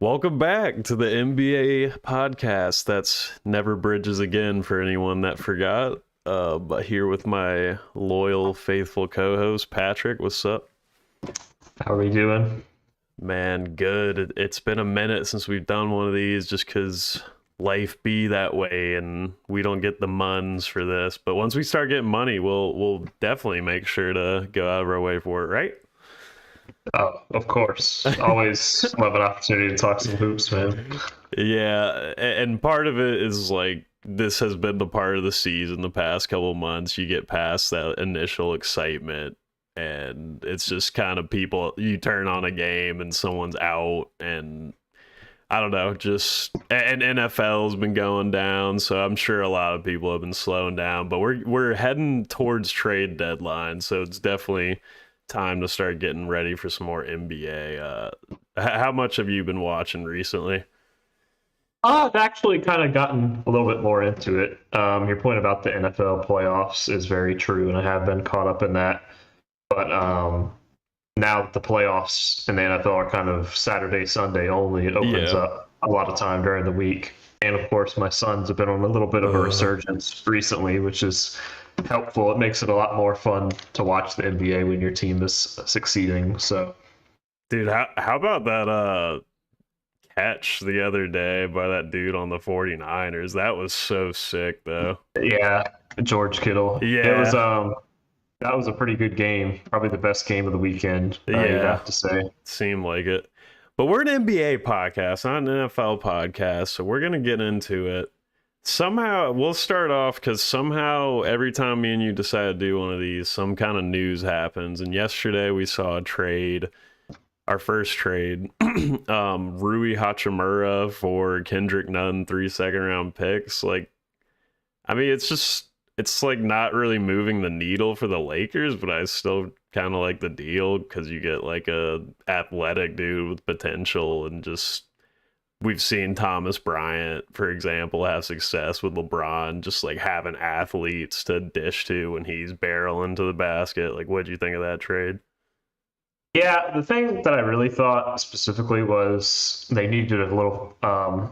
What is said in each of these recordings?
Welcome back to the N.B.A. podcast. That's Never Bridges Again for anyone that forgot. But here with my loyal, faithful co-host, Patrick. What's up? How are we doing? Man, good. It's been a minute since we've done one of these just because life be that way and we don't get the muns for this. But once we start getting money, we'll definitely make sure to go out of our way for it, right? Oh, of course. Always love an opportunity to talk some hoops, man. Yeah, and part of it is like this has been the part of the season the past couple months. You get past that initial excitement, and it's just kind of people. You turn on a game and someone's out, and I don't know, just and NFL's been going down, so I'm sure a lot of people have been slowing down. But we're heading towards trade deadline, so it's definitely time to start getting ready for some more NBA. How much have you been watching recently? I've actually kind of gotten a little bit more into it. Your point about the NFL playoffs is very true, and I have been caught up in that. But now that the playoffs in the NFL are kind of Saturday, Sunday only, it opens up a lot of time during the week. And of course, my Suns have been on a little bit of a resurgence recently, which is helpful. It makes it a lot more fun to watch the NBA when your team is succeeding. So, dude, how about that catch the other day by that dude on the 49ers? That was so sick, though. Yeah, George Kittle. Yeah. It was that was a pretty good game. Probably the best game of the weekend, you'd have to say. Seemed like it. But we're an NBA podcast, not an NFL podcast, so we're going to get into it. Somehow, we'll start off because somehow every time me and you decide to do one of these, some kind of news happens. And yesterday we saw a trade, our first trade, Rui Hachimura for Kendrick Nunn, 3 second-round picks. Like, I mean, it's like not really moving the needle for the Lakers, but I still kind of like the deal because you get like a athletic dude with potential, and just we've seen Thomas Bryant, for example, have success with LeBron, just like having athletes to dish to when he's barreling to the basket. Like, what'd you think of that trade? Yeah, the thing that I really thought specifically was they needed a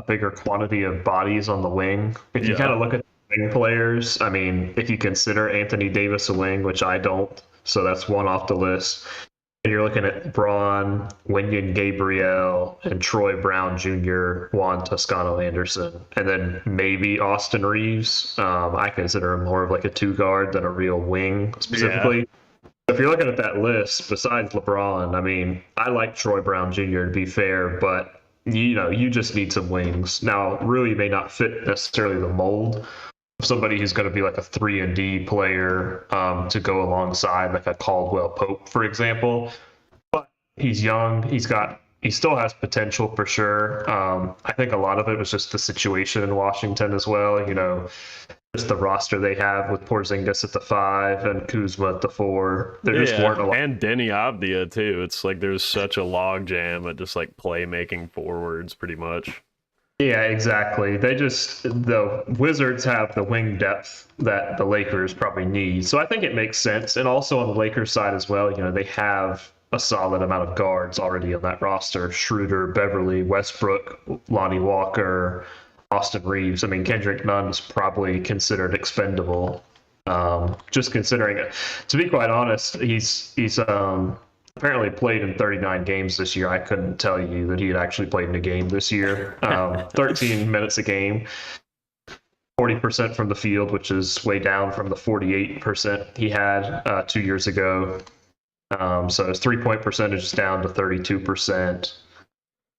bigger quantity of bodies on the wing. If you kind of look at the wing players, I mean, if you consider Anthony Davis a wing, which I don't, so that's one off the list. And you're looking at Braun, Wenyen Gabriel, and Troy Brown Jr., Juan Toscano Anderson, and then maybe Austin Reeves. I consider him more of like a two guard than a real wing specifically. Yeah. If you're looking at that list, besides LeBron, I mean, I like Troy Brown Jr. to be fair, but you just need some wings. Now, Rui may not fit necessarily the mold of somebody who's going to be like a 3-and-D player to go alongside like a Caldwell Pope, for example. But he's young. He still has potential for sure. I think a lot of it was just the situation in Washington as well. Just the roster they have with Porzingis at the 5 and Kuzma at the 4. There just weren't a lot. And Denny Avdia too. It's like there's such a log jam at just like playmaking forwards pretty much. Yeah, exactly. The Wizards have the wing depth that the Lakers probably need. So I think it makes sense. And also on the Lakers side as well, they have a solid amount of guards already on that roster. Schroeder, Beverly, Westbrook, Lonnie Walker, Austin Reeves. I mean, Kendrick Nunn is probably considered expendable. Just considering it. To be quite honest, he's apparently played in 39 games this year. I couldn't tell you that he had actually played in a game this year. 13 minutes a game, 40% from the field, which is way down from the 48% he had 2 years ago. So his 3-point percentage is down to 32%.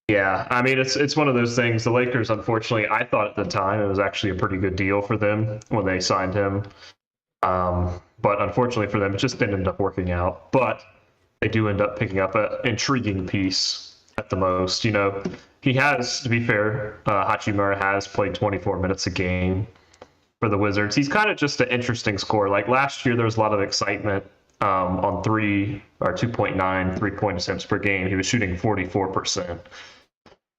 Yeah, I mean, it's one of those things. The Lakers, unfortunately, I thought at the time it was actually a pretty good deal for them when they signed him. But unfortunately for them, it just didn't end up working out. But they do end up picking up an intriguing piece at the most. He has, to be fair, Hachimura has played 24 minutes a game for the Wizards. He's kind of just an interesting scorer. Like last year, there was a lot of excitement on 2.9 three-point attempts per game. He was shooting 44%.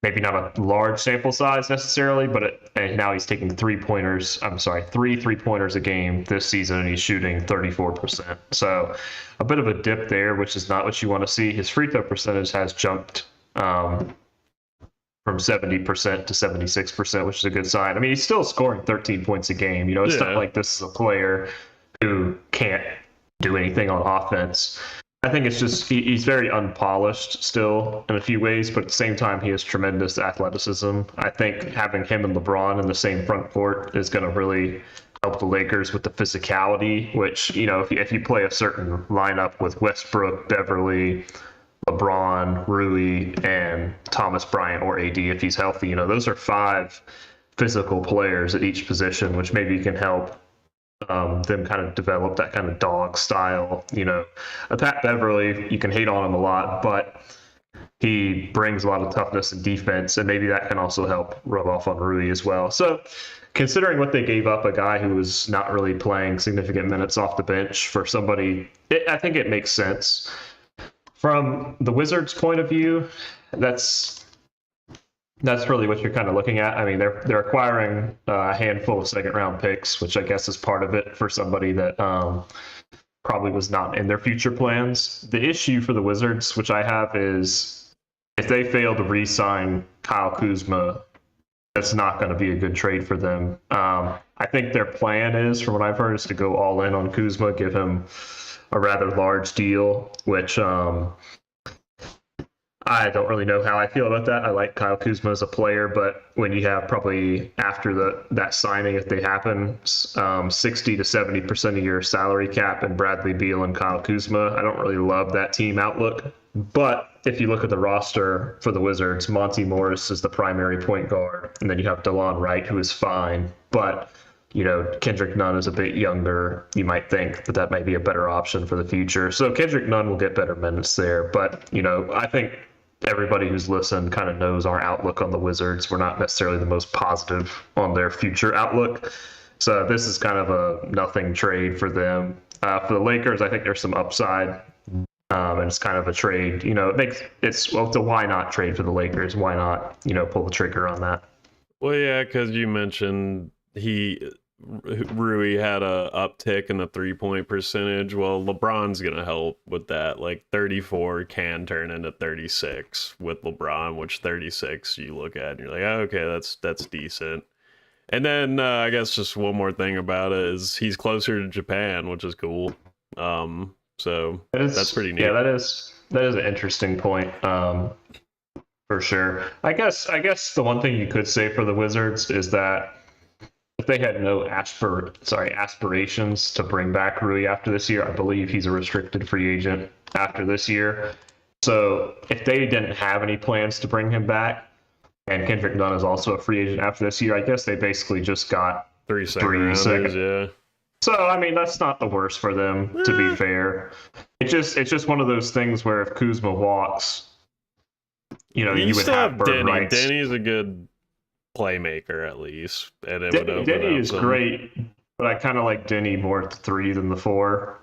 Maybe not a large sample size necessarily, but and now he's taking three three-pointers a game this season, and he's shooting 34%. So a bit of a dip there, which is not what you want to see. His free throw percentage has jumped from 70% to 76%, which is a good sign. I mean, he's still scoring 13 points a game. It's not like this is a player who can't do anything on offense. I think it's just he's very unpolished still in a few ways, but at the same time, he has tremendous athleticism. I think having him and LeBron in the same front court is going to really help the Lakers with the physicality, which, if you play a certain lineup with Westbrook, Beverly, LeBron, Rui, and Thomas Bryant, or AD if he's healthy, those are 5 physical players at each position, which maybe can help them kind of develop that kind of dog style. Pat Beverly, you can hate on him a lot, but he brings a lot of toughness and defense, and maybe that can also help rub off on Rui as well. So considering what they gave up, a guy who was not really playing significant minutes off the bench for somebody, I think it makes sense. From the Wizards' point of view, that's really what you're kind of looking at. I mean, they're acquiring a handful of second-round picks, which I guess is part of it for somebody that probably was not in their future plans. The issue for the Wizards, which I have, is if they fail to re-sign Kyle Kuzma, that's not going to be a good trade for them. I think their plan is, from what I've heard, is to go all in on Kuzma, give him a rather large deal, which I don't really know how I feel about that. I like Kyle Kuzma as a player, but when you have probably after that signing, if they happen, 60 to 70% of your salary cap and Bradley Beal and Kyle Kuzma, I don't really love that team outlook. But if you look at the roster for the Wizards, Monty Morris is the primary point guard, and then you have DeLon Wright, who is fine, but Kendrick Nunn is a bit younger. You might think that might be a better option for the future. So Kendrick Nunn will get better minutes there. But, I think everybody who's listened kind of knows our outlook on the Wizards. We're not necessarily the most positive on their future outlook. So this is kind of a nothing trade for them. For the Lakers, I think there's some upside. And it's kind of a trade. It's a why not trade for the Lakers? Why not, pull the trigger on that? Well, yeah, because you mentioned Rui had a uptick in the 3-point percentage. Well, LeBron's gonna help with that. Like 34 can turn into 36 with LeBron, which 36 you look at and you're like, oh, okay, that's decent. And then I guess just one more thing about it is he's closer to Japan, which is cool. So that's pretty neat. Yeah, that is an interesting point. For sure. I guess the one thing you could say for the Wizards is that if they had no aspirations to bring back Rui after this year, I believe he's a restricted free agent after this year. So if they didn't have any plans to bring him back, and Kendrick Nunn is also a free agent after this year, I guess they basically just got 3 second. Yeah. So I mean, that's not the worst for them, to be fair. It's just one of those things where if Kuzma walks, you would have bird Denny. rights. Denny's a good playmaker at least, and it would open Denny up is some... great, but I kind of like Denny more at the 3 than the 4.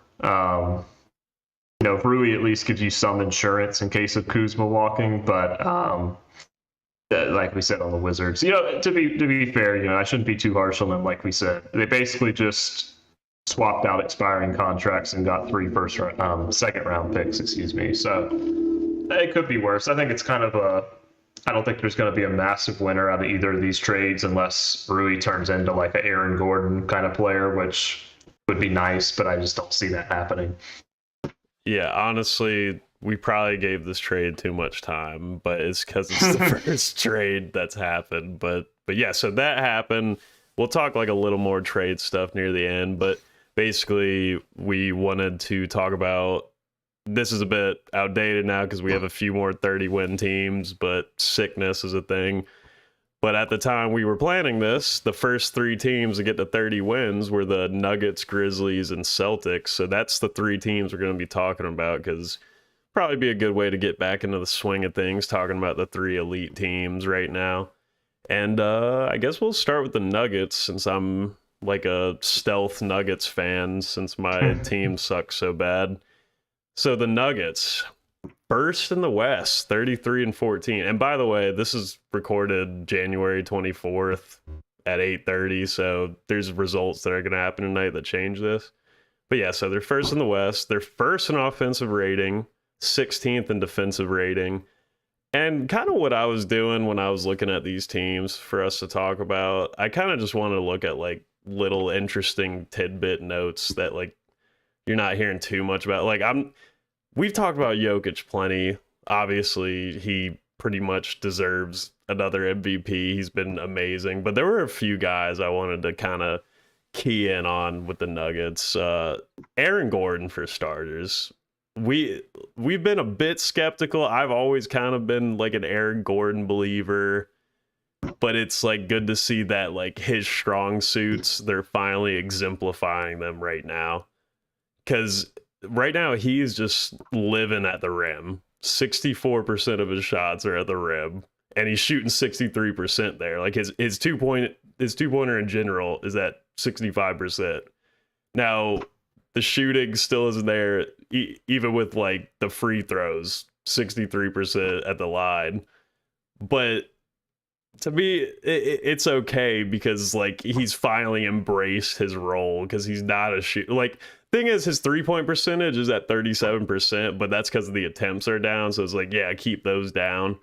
Rui at least gives you some insurance in case of Kuzma walking, but like we said on the Wizards, to be fair, I shouldn't be too harsh on them. Like we said, they basically just swapped out expiring contracts and got 3 second round picks, So it could be worse. I think it's kind of I don't think there's going to be a massive winner out of either of these trades unless Rui turns into like an Aaron Gordon kind of player, which would be nice, but I just don't see that happening. Yeah, honestly, we probably gave this trade too much time, but it's because it's the first trade that's happened. But yeah, so that happened. We'll talk like a little more trade stuff near the end, but basically we wanted to talk about, this is a bit outdated now because we have a few more 30-win teams, but sickness is a thing. But at the time we were planning this, the first 3 teams to get to 30 wins were the Nuggets, Grizzlies, and Celtics. So that's the 3 teams we're going to be talking about, because probably be a good way to get back into the swing of things, talking about the 3 elite teams right now. And I guess we'll start with the Nuggets, since I'm like a stealth Nuggets fan, since my team sucks so bad. So the Nuggets, first in the West, 33-14. And by the way, this is recorded January 24th at 8:30. So there's results that are going to happen tonight that change this. But yeah, so they're first in the West. They're first in offensive rating, 16th in defensive rating. And kind of what I was doing when I was looking at these teams for us to talk about, I kind of just wanted to look at like little interesting tidbit notes that like you're not hearing too much about. Like we've talked about Jokic plenty. Obviously, he pretty much deserves another MVP. He's been amazing, but there were a few guys I wanted to kind of key in on with the Nuggets. Aaron Gordon for starters. We've been a bit skeptical. I've always kind of been like an Aaron Gordon believer, but it's like good to see that like his strong suits, they're finally exemplifying them right now. Cuz right now he's just living at the rim. 64% of his shots are at the rim and he's shooting 63% there. Like his two-pointer in general is at 65%. Now, the shooting still isn't there even with like the free throws, 63% at the line. But to me it's okay because like he's finally embraced his role because he's not a shoot like thing is his 3-point percentage is at 37%, but that's because the attempts are down, so it's like yeah, keep those down.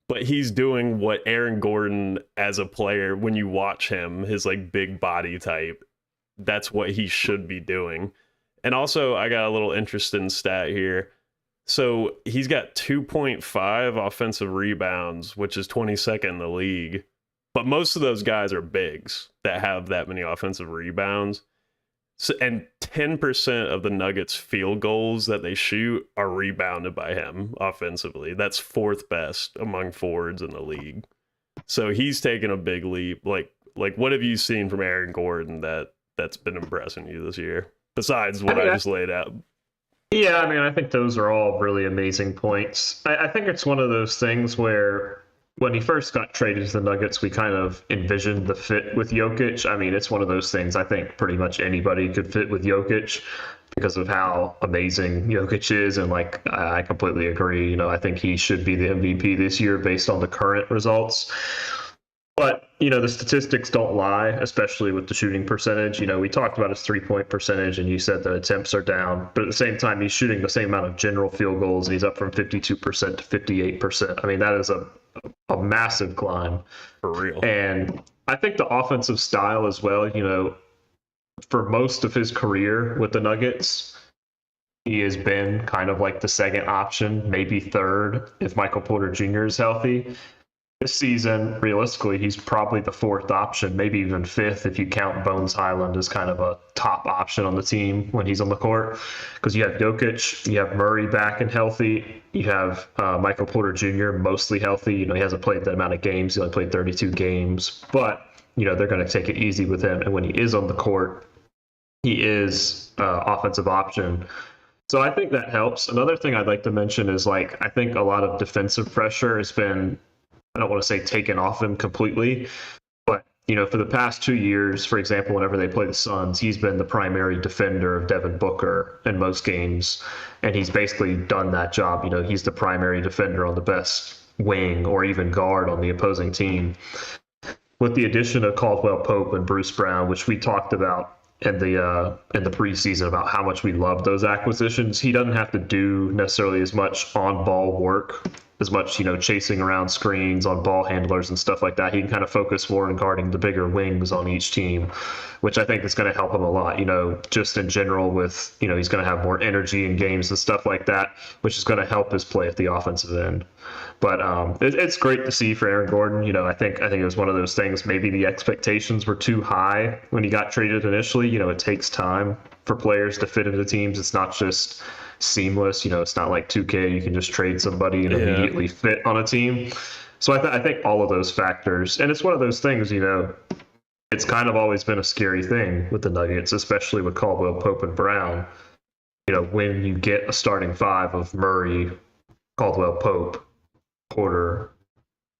But he's doing what Aaron Gordon as a player, when you watch him, his like big body type, that's what he should be doing. And also I got a little interesting stat here. So he's got 2.5 offensive rebounds, which is 22nd in the league. But most of those guys are bigs that have that many offensive rebounds. So, and 10% of the Nuggets field goals that they shoot are rebounded by him offensively. That's fourth best among forwards in the league. So he's taken a big leap. Like what have you seen from Aaron Gordon that's been impressing you this year? Besides what I just laid out. Yeah, I mean, I think those are all really amazing points. I think it's one of those things where when he first got traded to the Nuggets, we kind of envisioned the fit with Jokic. I mean, it's one of those things I think pretty much anybody could fit with Jokic because of how amazing Jokic is. And like, I completely agree. You know, I think he should be the MVP this year based on the current results. But, you know, the statistics don't lie, especially with the shooting percentage. You know, we talked about his 3-point percentage and you said the attempts are down, but at the same time, he's shooting the same amount of general field goals. And he's up from 52% to 58%. I mean, that is a massive climb. For real. And I think the offensive style as well, you know, for most of his career with the Nuggets, he has been kind of like the second option, maybe third if Michael Porter Jr. is healthy. This season, realistically, he's probably the fourth option, maybe even fifth if you count Bones Highland as kind of a top option on the team when he's on the court. Because you have Jokic, you have Murray back and healthy, you have Michael Porter Jr. mostly healthy. You know, he hasn't played that amount of games. He only played 32 games. But, you know, they're going to take it easy with him. And when he is on the court, he is offensive option. So I think that helps. Another thing I'd like to mention is, like, I think a lot of defensive pressure has been, I don't want to say taken off him completely, but, you know, for the past 2 years, for example, whenever they play the Suns, he's been the primary defender of Devin Booker in most games, and he's basically done that job. You know, he's the primary defender on the best wing or even guard on the opposing team. With the addition of Caldwell Pope and Bruce Brown, which we talked about in the preseason about how much we love those acquisitions, he doesn't have to do necessarily as much on-ball work, as much, you know, chasing around screens on ball handlers and stuff like that. He can kind of focus more on guarding the bigger wings on each team, which I think is going to help him a lot, you know, just in general with, you know, he's going to have more energy in games and stuff like that, which is going to help his play at the offensive end. But it's great to see for Aaron Gordon. You know, I think it was one of those things, maybe the expectations were too high when he got traded initially. You know, it takes time for players to fit into teams. It's not just seamless. You know, it's not like 2K. You can just trade somebody and immediately fit on a team. So I think all of those factors, and it's one of those things, you know, it's kind of always been a scary thing with the Nuggets, especially with Caldwell Pope and Brown. You know, when you get a starting five of Murray, Caldwell Pope, Porter,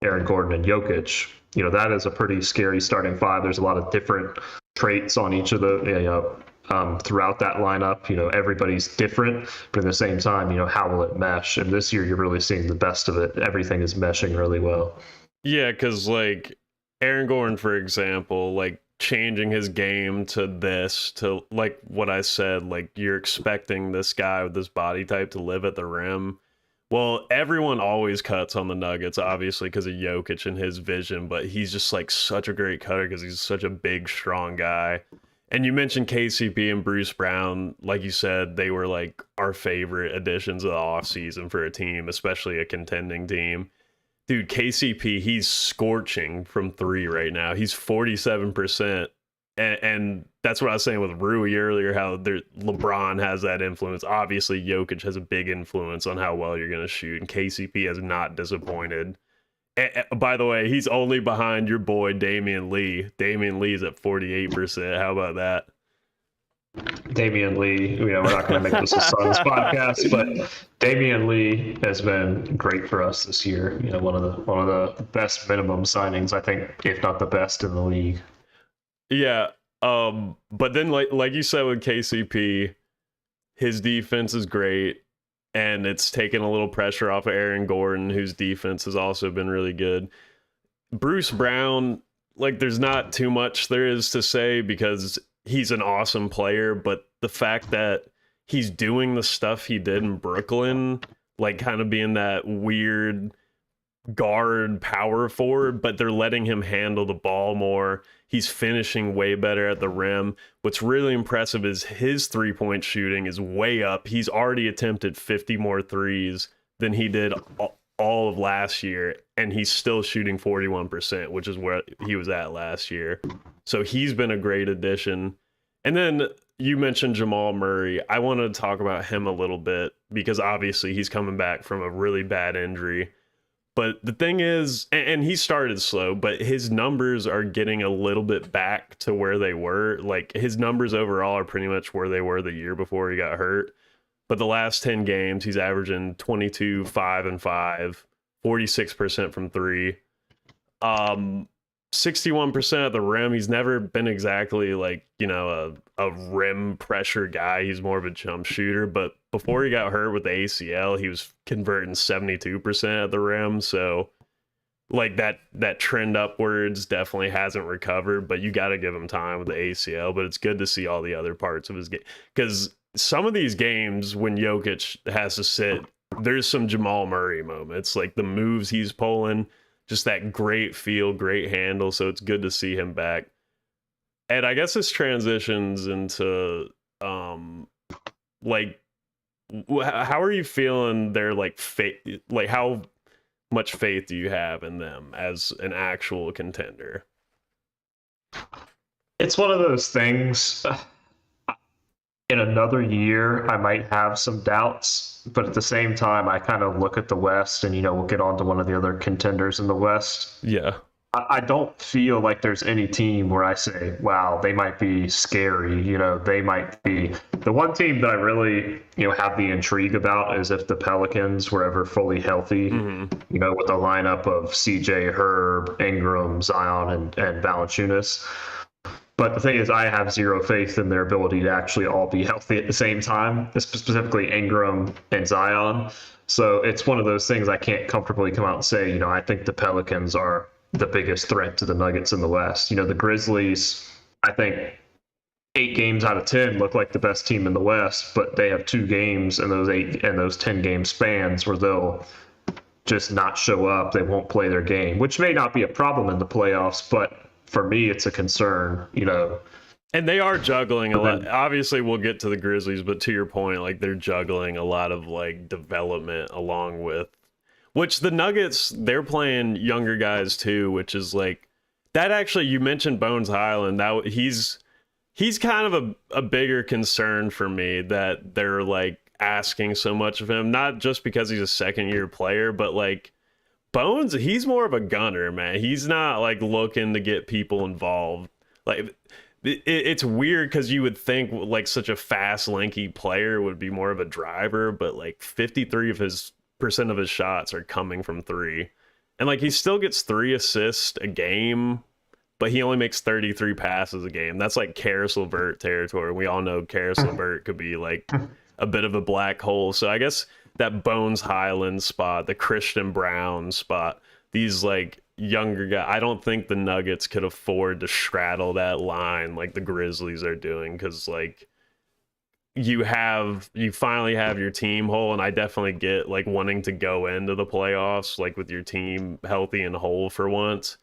Aaron Gordon, and Jokic, you know, that is a pretty scary starting five. There's a lot of different traits on each of the, you know, throughout that lineup. You know, everybody's different, but at the same time, you know, how will it mesh? And this year, you're really seeing the best of it. Everything is meshing really well. Yeah, because like Aaron Gordon, for example, like changing his game to this, to like what I said, like you're expecting this guy with this body type to live at the rim. Well, everyone always cuts on the Nuggets, obviously, because of Jokic and his vision, but he's just like such a great cutter because he's such a big, strong guy. And you mentioned KCP and Bruce Brown. Like you said, they were like our favorite additions of the offseason for a team, especially a contending team. Dude, KCP, he's scorching from three right now. He's 47%. And that's what I was saying with Rui earlier, how LeBron has that influence. Obviously, Jokic has a big influence on how well you're going to shoot, and KCP has not disappointed. By the way, he's only behind your boy Damian Lee. Damian Lee's at 48%. How about that? Damian Lee, we're not going to make this a Suns podcast, but Damian Lee has been great for us this year. One of the best minimum signings, I think, if not the best in the league. Yeah, but then like you said with KCP, his defense is great, and it's taken a little pressure off of Aaron Gordon, whose defense has also been really good. Bruce Brown, like there's not too much there is to say because he's an awesome player, but the fact that he's doing the stuff he did in Brooklyn, like kind of being that weird guard power forward, but they're letting him handle the ball more. He's finishing way better at the rim. What's really impressive is his three-point shooting is way up. He's already attempted 50 more threes than he did all of last year, and he's still shooting 41%, which is where he was at last year. So he's been a great addition. And then you mentioned Jamal Murray. I wanted to talk about him a little bit because obviously he's coming back from a really bad injury. But the thing is, and he started slow, but his numbers are getting a little bit back to where they were. Like his numbers overall are pretty much where they were the year before he got hurt. But the last 10 games, he's averaging 22, 5, and 5, 46% from three. 61% at the rim. He's never been exactly like, a rim pressure guy. He's more of a jump shooter. But before he got hurt with the ACL, he was converting 72% at the rim. So like that trend upwards definitely hasn't recovered, but you got to give him time with the ACL. But it's good to see all the other parts of his game, because some of these games when Jokic has to sit, there's some Jamal Murray moments, like the moves he's pulling, just that great feel, great handle. So it's good to see him back. And I guess this transitions into like how are you feeling their like faith, like how much faith do you have in them as an actual contender? It's one of those things. In another year, I might have some doubts, but at the same time, I kind of look at the West, and we'll get on to one of the other contenders in the West. Yeah. I don't feel like there's any team where I say, wow, they might be scary. They might be. The one team that I really, have the intrigue about is if the Pelicans were ever fully healthy, with a lineup of CJ, Herb, Ingram, Zion, and Valanciunas. But the thing is, I have zero faith in their ability to actually all be healthy at the same time, specifically Ingram and Zion. So it's one of those things I can't comfortably come out and say, I think the Pelicans are the biggest threat to the Nuggets in the West. The Grizzlies, I think 8 games out of 10 look like the best team in the West, but they have 2 games in those 10 game spans where they'll just not show up. They won't play their game, which may not be a problem in the playoffs, but for me, it's a concern, And they are juggling a lot. Obviously, we'll get to the Grizzlies, but to your point, like they're juggling a lot of like development along with, which the Nuggets, they're playing younger guys too, which is like that. Actually, you mentioned Bones Highland. That he's kind of a bigger concern for me that they're like asking so much of him, not just because he's a second year player, but like Bones, he's more of a gunner, man. He's not like looking to get people involved. Like it's weird because you would think like such a fast, lanky player would be more of a driver, but like 53% of his shots are coming from three, and like he still gets 3 assists a game, but he only makes 33 passes a game. That's like Karis LeVert territory. We all know Karis LeVert could be like a bit of a black hole. So I guess that Bones Highland spot, the Christian Brown spot, these like younger guys, I don't think the Nuggets could afford to straddle that line like the Grizzlies are doing, because like you finally have your team whole, and I definitely get like wanting to go into the playoffs like with your team healthy and whole for once.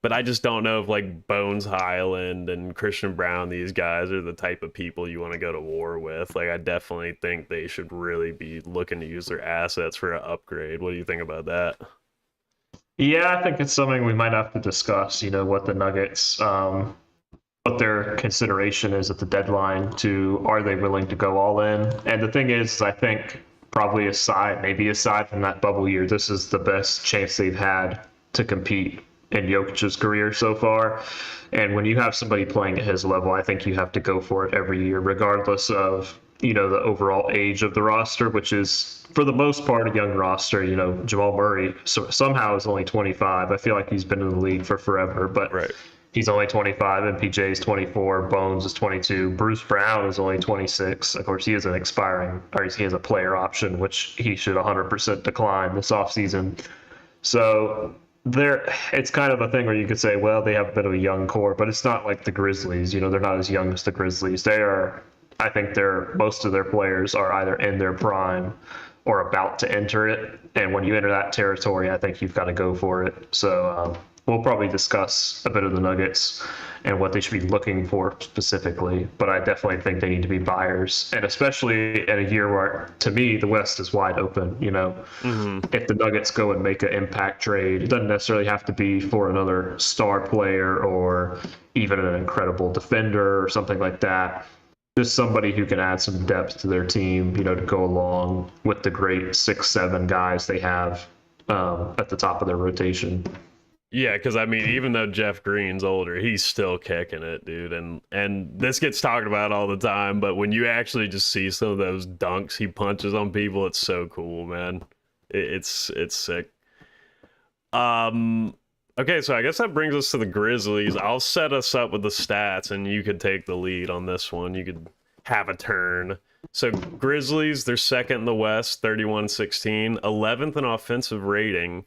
But I just don't know if like Bones Highland and Christian Brown, these guys are the type of people you want to go to war with. Like I definitely think they should really be looking to use their assets for an upgrade. What do you think about that? Yeah, I think it's something we might have to discuss. What the Nuggets, what their consideration is at the deadline to are they willing to go all in? And the thing is, I think probably maybe aside from that bubble year, this is the best chance they've had to compete in Jokic's career so far. And when you have somebody playing at his level, I think you have to go for it every year, regardless of, the overall age of the roster, which is for the most part a young roster. Jamal Murray somehow is only 25. I feel like he's been in the league for forever, but Right. he's only 25. MPJ is 24. Bones is 22. Bruce Brown is only 26. Of course, he is he has a player option, which he should 100% decline this offseason. So it's kind of a thing where you could say, well, they have a bit of a young core, but it's not like the Grizzlies. They're not as young as the Grizzlies. I think most of their players are either in their prime or about to enter it. And when you enter that territory, I think you've got to go for it. So we'll probably discuss a bit of the Nuggets and what they should be looking for specifically. But I definitely think they need to be buyers, and especially in a year where, to me, the West is wide open. If the Nuggets go and make an impact trade, it doesn't necessarily have to be for another star player or even an incredible defender or something like that. Just somebody who can add some depth to their team, to go along with the great 6-7 guys they have at the top of their rotation. Yeah, because I mean, even though Jeff Green's older, he's still kicking it, dude. And this gets talked about all the time, but when you actually just see some of those dunks he punches on people, it's so cool, man. It's sick. Okay, so I guess that brings us to the Grizzlies. I'll set us up with the stats, and you could take the lead on this one. You could have a turn. So Grizzlies, they're second in the West, 31-16, 11th in offensive rating,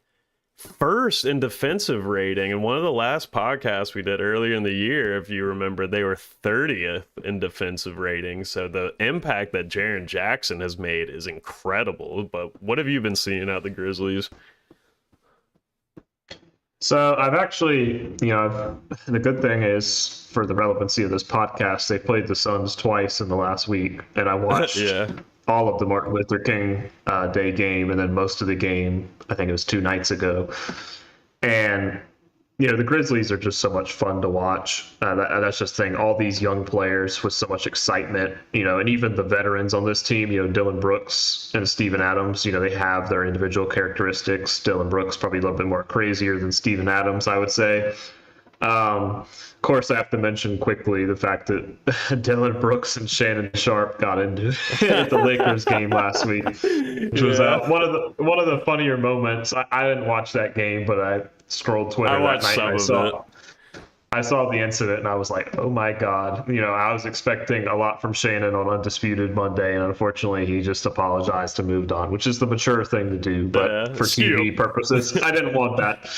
first in defensive rating. And one of the last podcasts we did earlier in the year, if you remember, they were 30th in defensive rating. So the impact that Jaren Jackson has made is incredible. But what have you been seeing out the Grizzlies? So I've actually, the good thing is for the relevancy of this podcast, they played the Suns twice in the last week, and I watched all of the Martin Luther King Day game, and then most of the game, I think it was 2 nights ago. And the Grizzlies are just so much fun to watch. That's just the thing. All these young players with so much excitement, and even the veterans on this team, Dylan Brooks and Steven Adams, they have their individual characteristics. Dylan Brooks probably a little bit more crazier than Steven Adams, I would say. Of course, I have to mention quickly the fact that Dylan Brooks and Shannon Sharp got into it at the Lakers game last week, which was one of the funnier moments. I didn't watch that game, but I scrolled Twitter that night and I saw the incident and I was like, oh my God. I was expecting a lot from Shannon on Undisputed Monday, and unfortunately he just apologized and moved on, which is the mature thing to do. But for TV purposes, I didn't want that.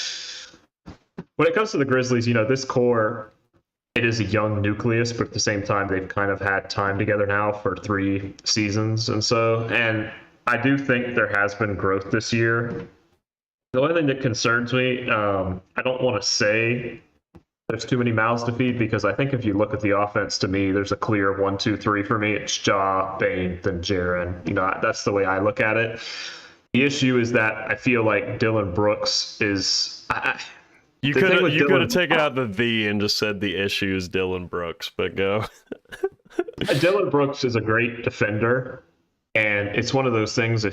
When it comes to the Grizzlies, this core, it is a young nucleus, but at the same time, they've kind of had time together now for 3 seasons. And I do think there has been growth this year. The only thing that concerns me, I don't want to say there's too many mouths to feed, because I think if you look at the offense, to me, there's a clear 1, 2, 3 for me. It's Ja, Bane, then Jaren. That's the way I look at it. The issue is that I feel like Dylan Brooks is... You could have taken out the and just said the issue is Dylan Brooks, but go. Dylan Brooks is a great defender, and it's one of those things, I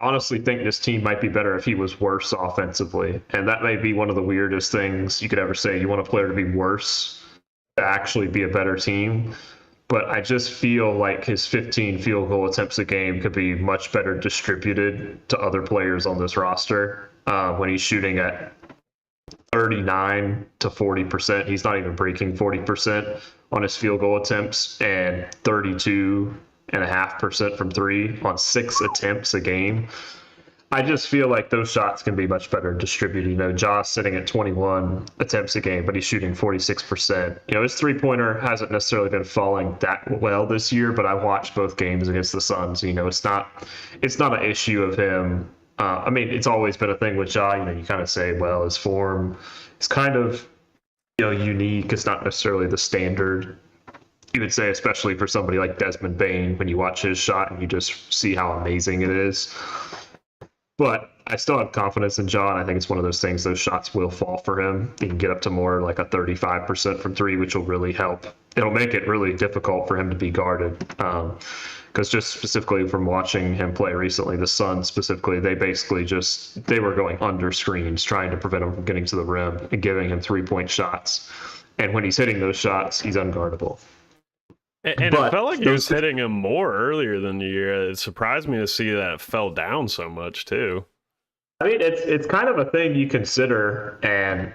honestly think this team might be better if he was worse offensively, and that may be one of the weirdest things you could ever say. You want a player to be worse to actually be a better team, but I just feel like his 15 field goal attempts a game could be much better distributed to other players on this roster when he's shooting at 39 to 40%. He's not even breaking 40% on his field goal attempts, and 32.5% from 3 on 6 attempts a game. I just feel like those shots can be much better distributed. You know, Josh sitting at 21 attempts a game, but he's shooting 46%. You know, his three-pointer hasn't necessarily been falling that well this year, but I watched both games against the Suns. You know, it's not an issue of him. I mean, it's always been a thing with Ja. You know, you kind of say, well, his form is kind of, unique. It's not necessarily the standard. You would say, especially for somebody like Desmond Bane, when you watch his shot and you just see how amazing it is. But I still have confidence in John. I think it's one of those things, those shots will fall for him. He can get up to more like a 35% from three, which will really help. It'll make it really difficult for him to be guarded. Because just specifically from watching him play recently, the Suns specifically, they were going under screens, trying to prevent him from getting to the rim and giving him 3-point shots. And when he's hitting those shots, he's unguardable. And it felt like he was hitting him more earlier than the year. It surprised me to see that it fell down so much too. I mean, it's kind of a thing you consider, and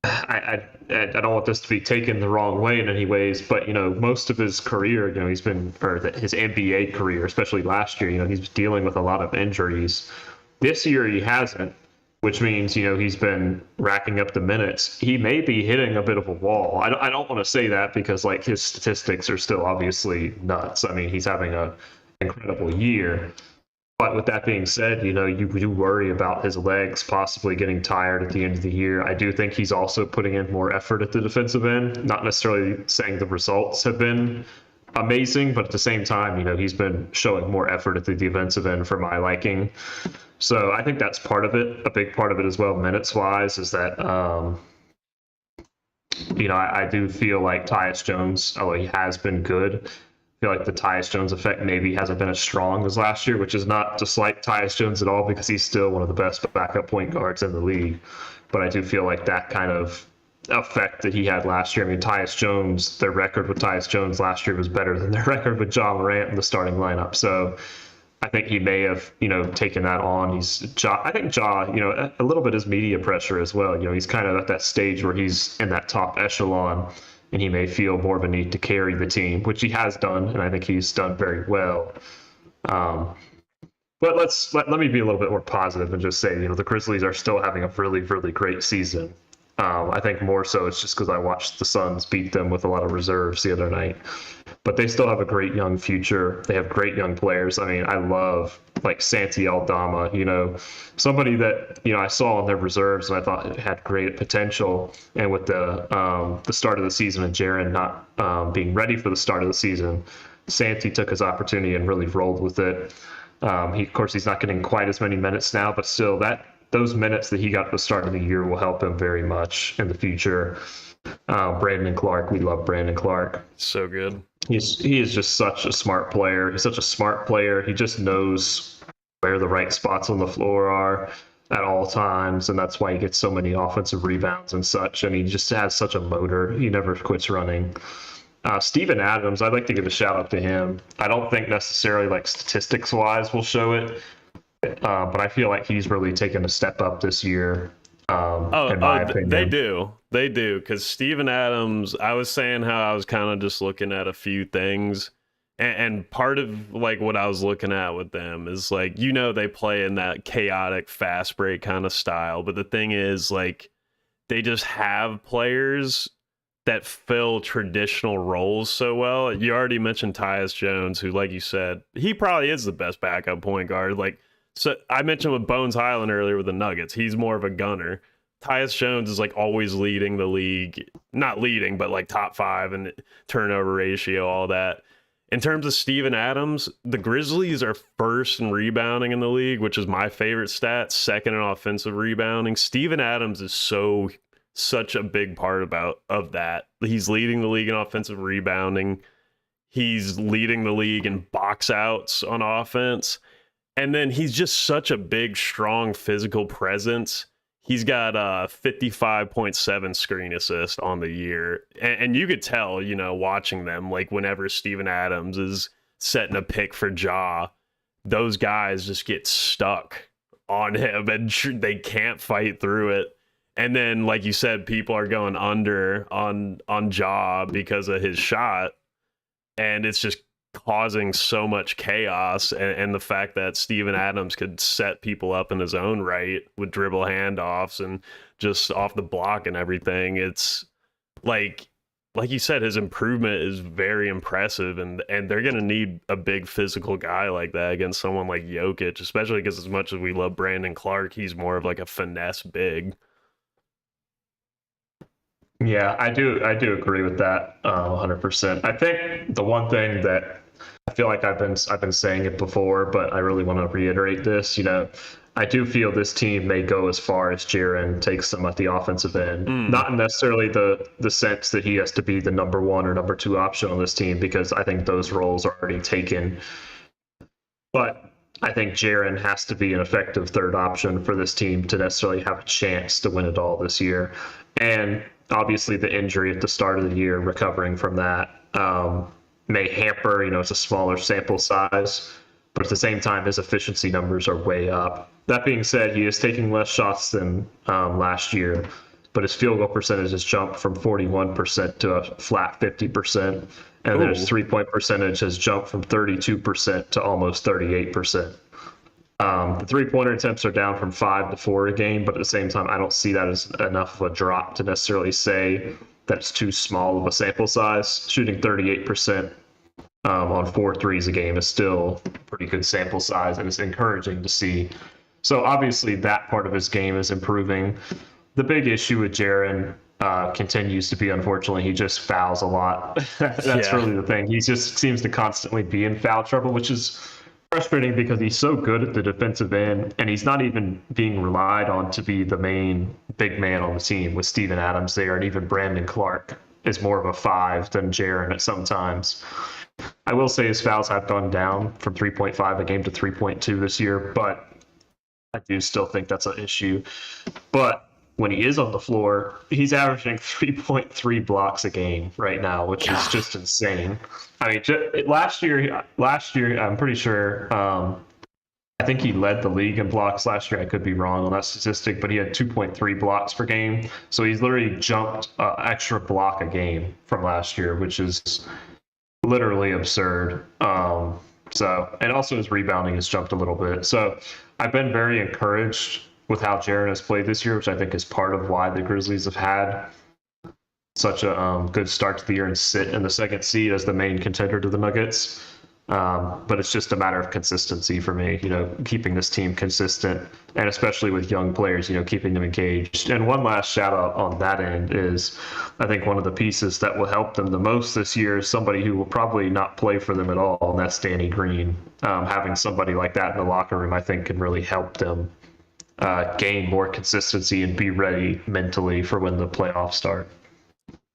I don't want this to be taken the wrong way in any ways, but most of his career, he's been, or his N.B.A. career, especially last year, he's dealing with a lot of injuries. This year he hasn't, which means he's been racking up the minutes. He may be hitting a bit of a wall. I don't want to say that because like his statistics are still obviously nuts. I mean, he's having an incredible year. But with that being said, you do worry about his legs possibly getting tired at the end of the year. I do think he's also putting in more effort at the defensive end. Not necessarily saying the results have been amazing, but at the same time, he's been showing more effort at the defensive end for my liking. So I think that's part of it. A big part of it as well, minutes-wise, is that, I do feel like Tyus Jones, although he has been good, I feel like the Tyus Jones effect maybe hasn't been as strong as last year, which is not to slight Tyus Jones at all because he's still one of the best backup point guards in the league. But I do feel like that kind of effect that he had last year. I mean, Tyus Jones, their record with Tyus Jones last year was better than their record with Ja Morant in the starting lineup. So I think he may have, taken that on. I think Ja, a little bit is media pressure as well. He's kind of at that stage where he's in that top echelon and he may feel more of a need to carry the team, which he has done. And I think he's done very well. But let me be a little bit more positive and just say, the Grizzlies are still having a really, really great season. I think more so it's just because I watched the Suns beat them with a lot of reserves the other night. But they still have a great young future. They have great young players. I mean, I love like Santi Aldama, somebody that, I saw on their reserves and I thought it had great potential. And with the start of the season and Jaren not being ready for the start of the season, Santi took his opportunity and really rolled with it. Of course, he's not getting quite as many minutes now, but still those minutes that he got at the start of the year will help him very much in the future. Brandon Clark, we love Brandon Clark. So good. He is just such a smart player. He's such a smart player. He just knows where the right spots on the floor are at all times, and that's why he gets so many offensive rebounds and such. And he just has such a motor. He never quits running. Steven Adams, I'd like to give a shout out to him. I don't think necessarily like statistics wise will show it, but I feel like he's really taken a step up this year. In my opinion. They do, because Steven Adams, I was saying how I was kind of just looking at a few things, and part of like what I was looking at with them is like, they play in that chaotic fast break kind of style, but the thing is like they just have players that fill traditional roles so well. You already mentioned Tyus Jones, who, like you said, he probably is the best backup point guard. Like, so I mentioned with Bones Highland earlier with the Nuggets, he's more of a gunner. Tyus Jones is like always leading the league, not leading, but like top 5 and turnover ratio, all that. In terms of Steven Adams, the Grizzlies are first in rebounding in the league, which is my favorite stat, second in offensive rebounding. Steven Adams is such a big part of that. He's leading the league in offensive rebounding. He's leading the league in box outs on offense. And then he's just such a big, strong physical presence. He's got 55.7 screen assist on the year. And you could tell, watching them, like whenever Steven Adams is setting a pick for Ja, those guys just get stuck on him and they can't fight through it. And then, like you said, people are going under on Ja because of his shot. And it's just causing so much chaos, and the fact that Steven Adams could set people up in his own right with dribble handoffs and just off the block and everything. It's like you said, his improvement is very impressive, and they're gonna need a big physical guy like that against someone like Jokic, especially because as much as we love Brandon Clark, he's more of like a finesse big. Yeah, I do agree with that 100%. I think the one thing that I feel like I've been saying it before, but I really want to reiterate this. I do feel this team may go as far as Jaren takes them at the offensive end. Mm. Not necessarily the sense that he has to be the number one or number two option on this team, because I think those roles are already taken. But I think Jaren has to be an effective third option for this team to necessarily have a chance to win it all this year. And obviously, the injury at the start of the year, recovering from that, may hamper. It's a smaller sample size, but at the same time, his efficiency numbers are way up. That being said, he is taking less shots than last year, but his field goal percentage has jumped from 41% to a flat 50%. And then his Ooh. 3-point percentage has jumped from 32% to almost 38%. The three-pointer attempts are down from 5 to 4 a game, but at the same time, I don't see that as enough of a drop to necessarily say that it's too small of a sample size. Shooting 38% on 4 threes a game is still a pretty good sample size, and it's encouraging to see. So obviously, that part of his game is improving. The big issue with Jaren continues to be, unfortunately, he just fouls a lot. That's Yeah. really the thing. He just seems to constantly be in foul trouble, which is frustrating because he's so good at the defensive end, and he's not even being relied on to be the main big man on the team with Steven Adams there, and even Brandon Clark is more of a 5 than Jaren at some times. I will say his fouls have gone down from 3.5 a game to 3.2 this year, but I do still think that's an issue. But when he is on the floor, he's averaging 3.3 blocks a game right now, which is just insane. I mean, last year, I'm pretty sure. I think he led the league in blocks last year. I could be wrong on that statistic, but he had 2.3 blocks per game. So he's literally jumped extra block a game from last year, which is literally absurd. And also his rebounding has jumped a little bit. So I've been very encouraged with how Jaren has played this year, which I think is part of why the Grizzlies have had such a good start to the year and sit in the second seed as the main contender to the Nuggets. But it's just a matter of consistency for me, keeping this team consistent, and especially with young players, keeping them engaged. And one last shout out on that end is I think one of the pieces that will help them the most this year is somebody who will probably not play for them at all, and that's Danny Green. Having somebody like that in the locker room, I think, can really help them gain more consistency and be ready mentally for when the playoffs start.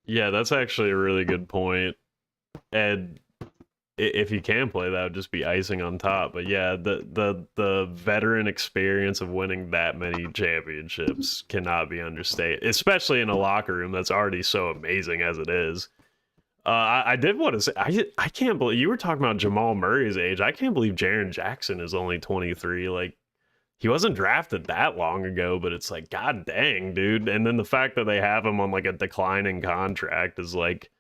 Yeah, that's actually a really good point. And if you can play, that would just be icing on top. But yeah, the veteran experience of winning that many championships cannot be understated, especially in a locker room that's already so amazing as it is. I did want to say, I can't believe you were talking about Jamal Murray's age. I can't believe Jaren Jackson is only 23. Like, he wasn't drafted that long ago, but it's like, god dang, dude. And then the fact that they have him on like a declining contract is like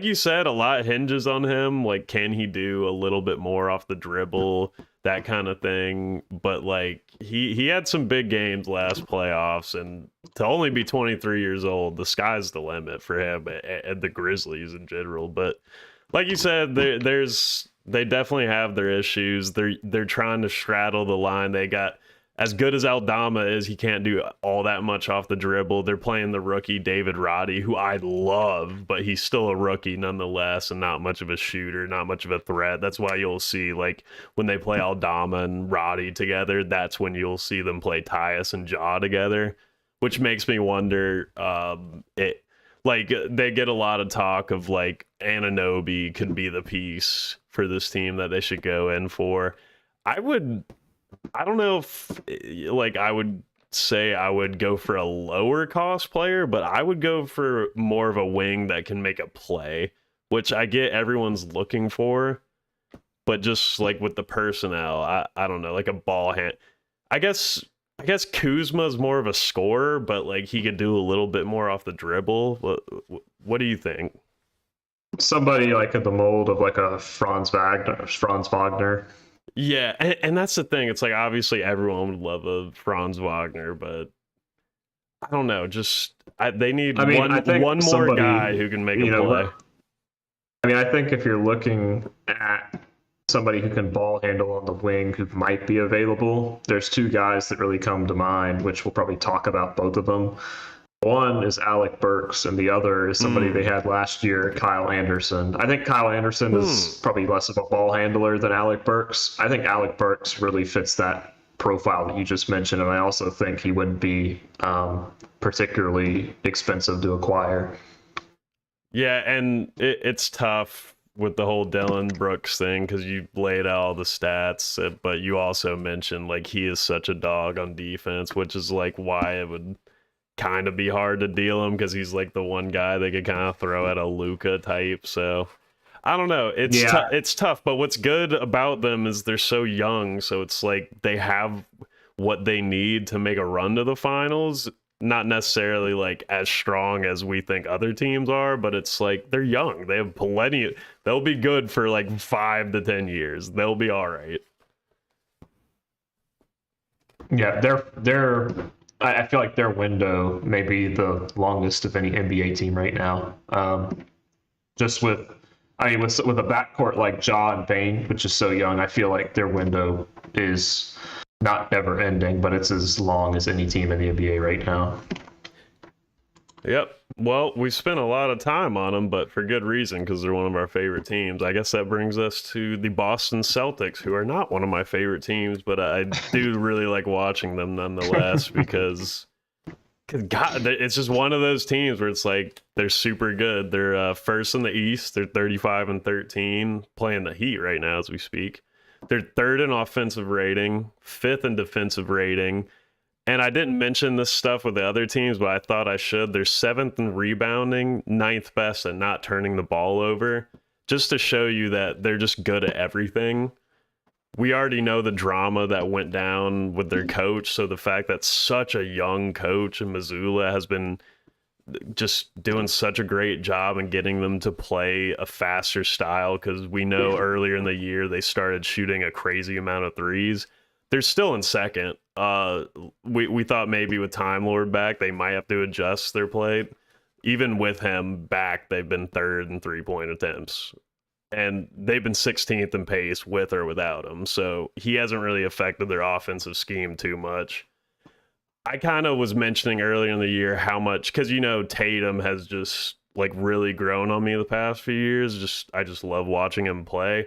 you said, a lot hinges on him. Like, can he do a little bit more off the dribble, that kind of thing? But like, he had some big games last playoffs, and to only be 23 years old, the sky's the limit for him and the Grizzlies in general. But like you said, they definitely have their issues. They're trying to straddle the line. They got, as good as Aldama is, he can't do all that much off the dribble. They're playing the rookie David Roddy, who I love, but he's still a rookie nonetheless, and not much of a shooter, not much of a threat. That's why you'll see, like, when they play Aldama and Roddy together, that's when you'll see them play Tyus and Jaw together, which makes me wonder. Like, they get a lot of talk of like N.B.A could be the piece for this team that they should go in for. I don't know if, like, I would say I would go for a lower cost player, but I would go for more of a wing that can make a play, which I get everyone's looking for, but just like with the personnel, I don't know, like a ball hand. I guess Kuzma's more of a scorer, but like he could do a little bit more off the dribble. What do you think? Somebody like in the mold of like a Franz Wagner. Yeah, and that's the thing. It's like obviously everyone would love a Franz Wagner, but I don't know. Just they need I mean, I one think more guy somebody, who can make a you know, play. I mean, I think if you're looking at somebody who can ball handle on the wing who might be available, there's two guys that really come to mind, which we'll probably talk about both of them. One is Alec Burks, and the other is somebody they had last year, Kyle Anderson. I think Kyle Anderson is probably less of a ball handler than Alec Burks. I think Alec Burks really fits that profile that you just mentioned, and I also think he wouldn't be particularly expensive to acquire. Yeah, and it's tough with the whole Dylan Brooks thing because you laid out all the stats, but you also mentioned like he is such a dog on defense, which is like why it would kind of be hard to deal him because he's like the one guy they could kind of throw at a Luka type. So I don't know. Yeah, It's tough, but what's good about them is they're so young, so it's like they have what they need to make a run to the finals. Not necessarily like as strong as we think other teams are, but it's like they're young. They have plenty. They'll be good for like 5 to 10 years. They'll be all right. yeah, they're. I feel like their window may be the longest of any NBA team right now. Just with, I mean, with a backcourt like Ja and Bane, which is so young, I feel like their window is not never ending, but it's as long as any team in the NBA right now. Yep. Well, we spent a lot of time on them, but for good reason because they're one of our favorite teams. I guess that brings us to the Boston Celtics, who are not one of my favorite teams, but I do really like watching them nonetheless because God, it's just one of those teams where it's like they're super good. They're first in the East. They're 35-13, playing the Heat right now as we speak. They're third in offensive rating, fifth in defensive rating. And I didn't mention this stuff with the other teams, but I thought I should. They're seventh in rebounding, ninth best at not turning the ball over, just to show you that they're just good at everything. We already know the drama that went down with their coach. So the fact that such a young coach in Missoula has been just doing such a great job in getting them to play a faster style, because we know earlier in the year they started shooting a crazy amount of threes. They're still in second. We thought maybe with Time Lord back they might have to adjust their play. Even with him back, they've been third in 3-point attempts, and they've been 16th in pace with or without him. So he hasn't really affected their offensive scheme too much. I kind of was mentioning earlier in the year how much, because you know Tatum has just like really grown on me the past few years. I just love watching him play,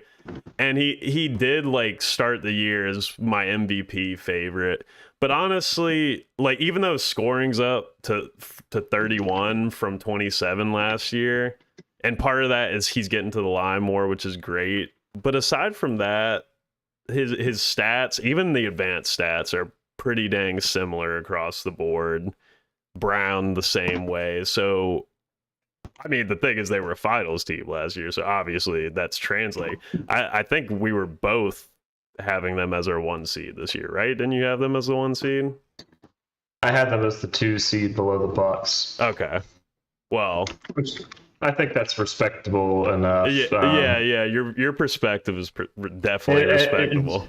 and he did like start the year as my MVP favorite. But honestly, like even though scoring's up to 31 from 27 last year, and part of that is he's getting to the line more, which is great. But aside from that, his stats, even the advanced stats, are pretty dang similar across the board. Brown the same way. So I mean, the thing is they were a finals team last year, so obviously that's translating. I think we were both having them as our 1 seed this year, right? Didn't you have them as the 1 seed? I had them as the 2 seed below the Bucks. Okay. Well, Which I think that's respectable enough. yeah. Your perspective is definitely respectable.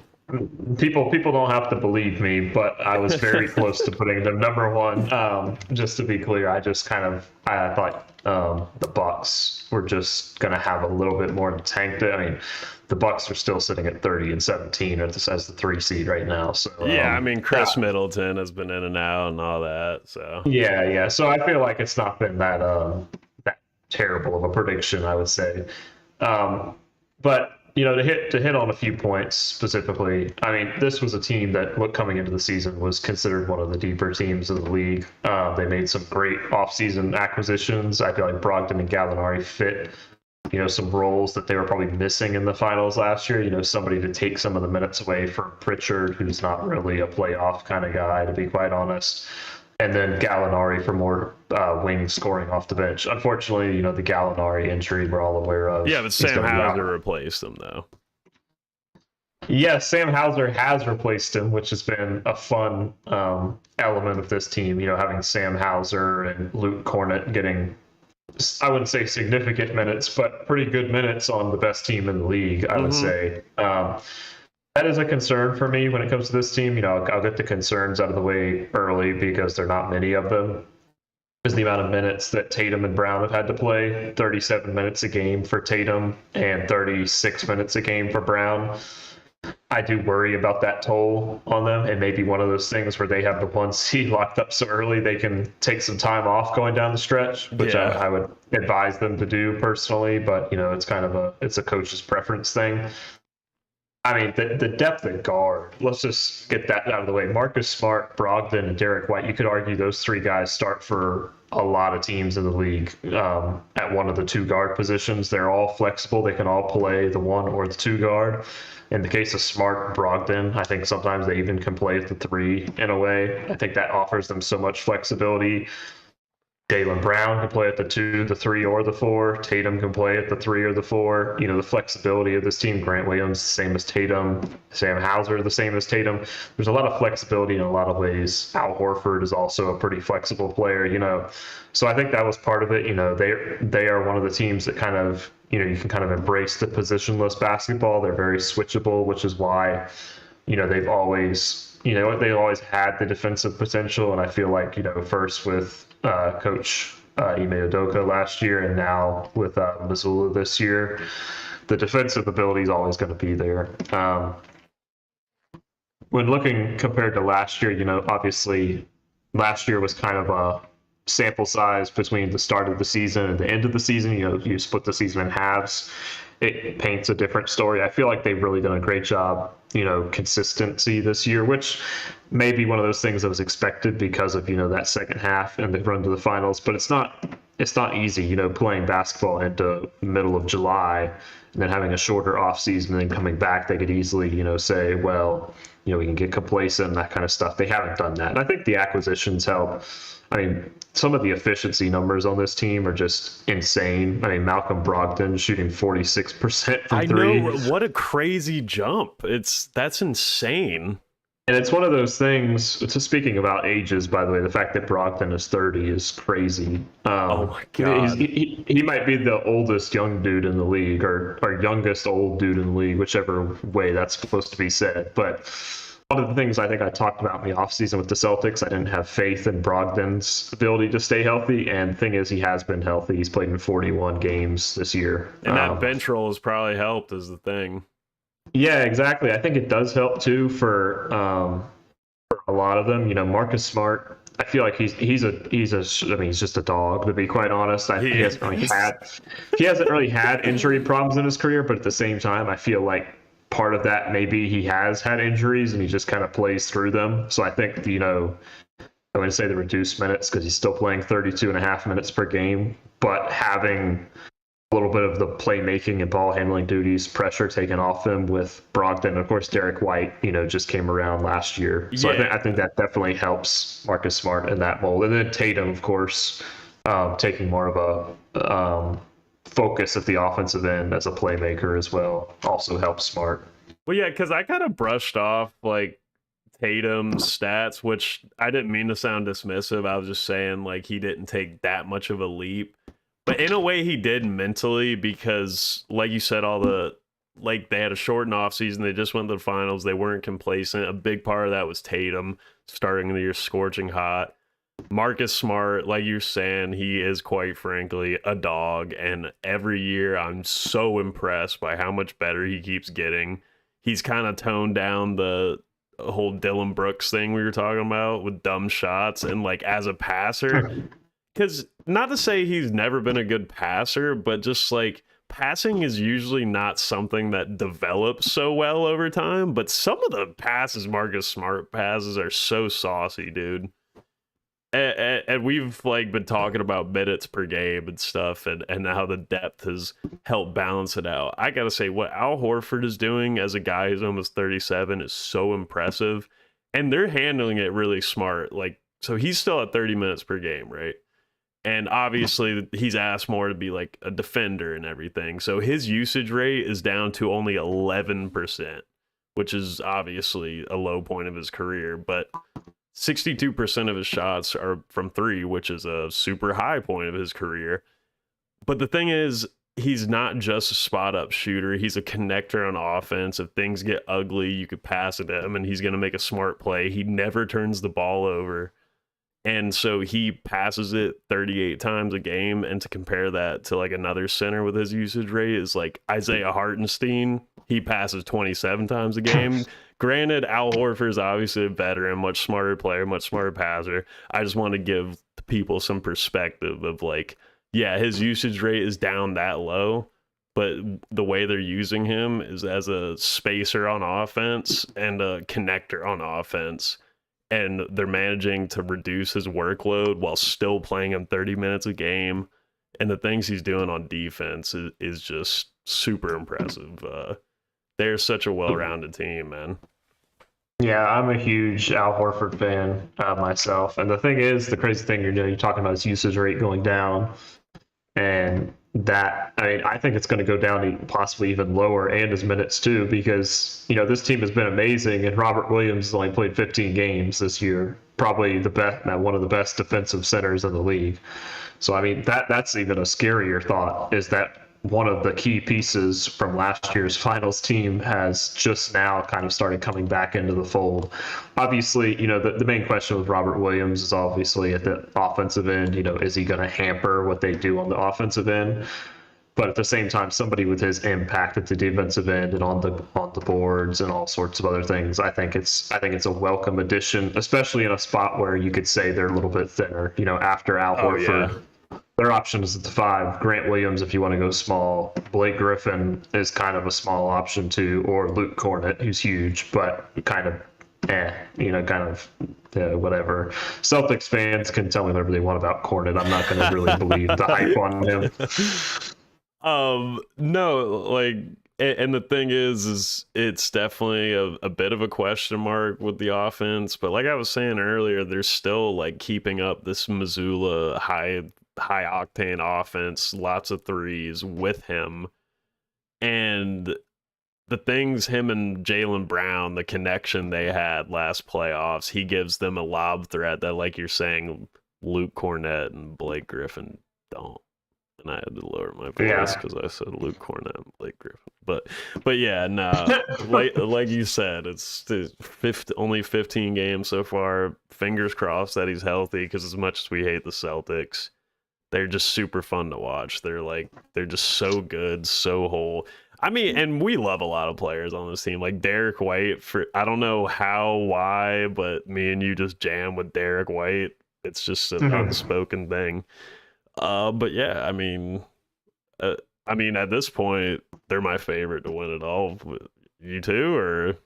People don't have to believe me, but I was very close to putting them number one. Just to be clear, I thought the Bucks were just going to have a little bit more to tank. I mean, the Bucks are still sitting at 30-17 as the 3 seed right now. So yeah, I mean Chris Middleton has been in and out and all that. So yeah. So I feel like it's not been that terrible of a prediction, I would say. But to hit on a few points specifically, I mean, this was a team that, coming into the season, was considered one of the deeper teams of the league. They made some great offseason acquisitions. I feel like Brogdon and Gallinari fit, some roles that they were probably missing in the finals last year. Somebody to take some of the minutes away from Pritchard, who's not really a playoff kind of guy, to be quite honest. And then Gallinari for more wing scoring off the bench. Unfortunately, the Gallinari injury we're all aware of. yeah, but Sam Hauser replaced him though. Yeah, Sam Hauser has replaced him, which has been a fun element of this team. Having Sam Hauser and Luke Cornett getting I wouldn't say significant minutes, but pretty good minutes on the best team in the league, I would Mm-hmm. say. That is a concern for me when it comes to this team. I'll get the concerns out of the way early because there are not many of them. Is the amount of minutes that Tatum and Brown have had to play, 37 minutes a game for Tatum and 36 minutes a game for Brown. I do worry about that toll on them, and maybe one of those things where they have the one seed locked up so early they can take some time off going down the stretch, which Yeah. I would advise them to do personally. But it's kind of a coach's preference thing. I mean, the depth at guard, let's just get that out of the way. Marcus Smart, Brogdon, and Derek White, you could argue those three guys start for a lot of teams in the league at one of the two guard positions. They're all flexible. They can all play the one or the two guard. In the case of Smart, Brogdon, I think sometimes they even can play at the three in a way. I think that offers them so much flexibility. Jaylen Brown can play at the two, the three, or the four. Tatum can play at the three or the four. The flexibility of this team. Grant Williams, the same as Tatum. Sam Hauser, the same as Tatum. There's a lot of flexibility in a lot of ways. Al Horford is also a pretty flexible player. So I think that was part of it. They are one of the teams that kind of, you can kind of embrace the positionless basketball. They're very switchable, which is why, they've always, they always had the defensive potential. And I feel like, first with Coach Ime Udoka last year, and now with Missoula this year, the defensive ability is always going to be there. When looking compared to last year, obviously last year was kind of a sample size between the start of the season and the end of the season. You split the season in halves. It paints a different story. I feel like they've really done a great job, consistency this year, which may be one of those things that was expected because of, that second half and the run to the finals. But it's not easy, playing basketball into the middle of July and then having a shorter off season and then coming back. They could easily, say, well, we can get complacent and that kind of stuff. They haven't done that. And I think the acquisitions help. I mean, some of the efficiency numbers on this team are just insane. I mean, Malcolm Brogdon shooting 46% from I three. know, what a crazy jump. That's insane. And it's one of those things, so speaking about ages, by the way, the fact that Brogdon is 30 is crazy. Oh my God. He might be the oldest young dude in the league, or youngest old dude in the league, whichever way that's supposed to be said. But one of the things I think I talked about in the offseason with the Celtics, I didn't have faith in Brogdon's ability to stay healthy. And the thing is, he has been healthy. He's played in 41 games this year. And that bench roll has probably helped, is the thing. Yeah, exactly. I think it does help too for a lot of them. Marcus Smart. I feel like he's just a dog, to be quite honest. He hasn't really had injury problems in his career, but at the same time, I feel like part of that maybe he has had injuries and he just kind of plays through them. So I think I'm going to say the reduced minutes because he's still playing 32 and a half minutes per game, but having a little bit of the playmaking and ball handling duties, pressure taken off him with Brogdon. Of course, Derek White, just came around last year. So Yeah. I think that definitely helps Marcus Smart in that mold. And then Tatum, of course, taking more of a focus at the offensive end as a playmaker as well also helps Smart. Well, yeah, because I kind of brushed off like Tatum's stats, which I didn't mean to sound dismissive. I was just saying like he didn't take that much of a leap. But in a way, he did mentally because, like you said, they had a shortened offseason. They just went to the finals. They weren't complacent. A big part of that was Tatum starting the year scorching hot. Marcus Smart, like you're saying, he is quite frankly a dog. And every year, I'm so impressed by how much better he keeps getting. He's kind of toned down the whole Dylan Brooks thing we were talking about with dumb shots. And like as a passer, because not to say he's never been a good passer, but just like passing is usually not something that develops so well over time. But some of the passes Marcus Smart passes are so saucy, dude. And we've like been talking about minutes per game and stuff, and how the depth has helped balance it out. I gotta say, what Al Horford is doing as a guy who's almost 37 is so impressive, and they're handling it really smart. Like, so he's still at 30 minutes per game, right? And obviously, he's asked more to be like a defender and everything. So his usage rate is down to only 11%, which is obviously a low point of his career. But 62% of his shots are from three, which is a super high point of his career. But the thing is, he's not just a spot up shooter. He's a connector on offense. If things get ugly, you could pass it to him and he's going to make a smart play. He never turns the ball over. And so he passes it 38 times a game. And to compare that to like another center with his usage rate is like Isaiah Hartenstein. He passes 27 times a game. Granted, Al Horford's obviously a veteran, much smarter player, much smarter passer. I just want to give people some perspective of like, yeah, his usage rate is down that low, but the way they're using him is as a spacer on offense and a connector on offense. And they're managing to reduce his workload while still playing him 30 minutes a game. And the things he's doing on defense is just super impressive. They're such a well-rounded team, man. Yeah, I'm a huge Al Horford fan myself. And the thing is, the crazy thing you're talking about his usage rate going down. And that, I mean, I think it's going to go down possibly even lower, and his minutes too, because, you know, this team has been amazing, and Robert Williams has only played 15 games this year, probably the best, one of the best defensive centers in the league. So, I mean, that's even a scarier thought, is that one of the key pieces from last year's finals team has just now kind of started coming back into the fold. Obviously, you know, the main question with Robert Williams is obviously at the offensive end, you know, is he going to hamper what they do on the offensive end? But at the same time, somebody with his impact at the defensive end and on the boards and all sorts of other things, I think it's a welcome addition, especially in a spot where you could say they're a little bit thinner. You know, after Al Horford, yeah. Their option is at the 5. Grant Williams, if you want to go small. Blake Griffin is kind of a small option too, or Luke Cornett, who's huge, but kind of, whatever. Celtics fans can tell me whatever they want about Cornett. I'm not going to really believe the hype on him. No, like, and the thing is it's definitely a bit of a question mark with the offense. But like I was saying earlier, they're still like keeping up this Missoula high octane offense, lots of threes with him. And the things him and Jaylen Brown, the connection they had last playoffs, he gives them a lob threat that, like you're saying, Luke Cornett and Blake Griffin don't. And I had to lower my voice because I said Luke Cornett and Blake Griffin. But yeah, no, like you said, it's only 15 games so far. Fingers crossed that he's healthy, because as much as we hate the Celtics, they're just super fun to watch. They're just so good, so whole. I mean, and we love a lot of players on this team, like Derek White. I don't know why, but me and you just jam with Derek White. It's just an unspoken thing. But yeah, I mean, at this point, they're my favorite to win it all. You too, or?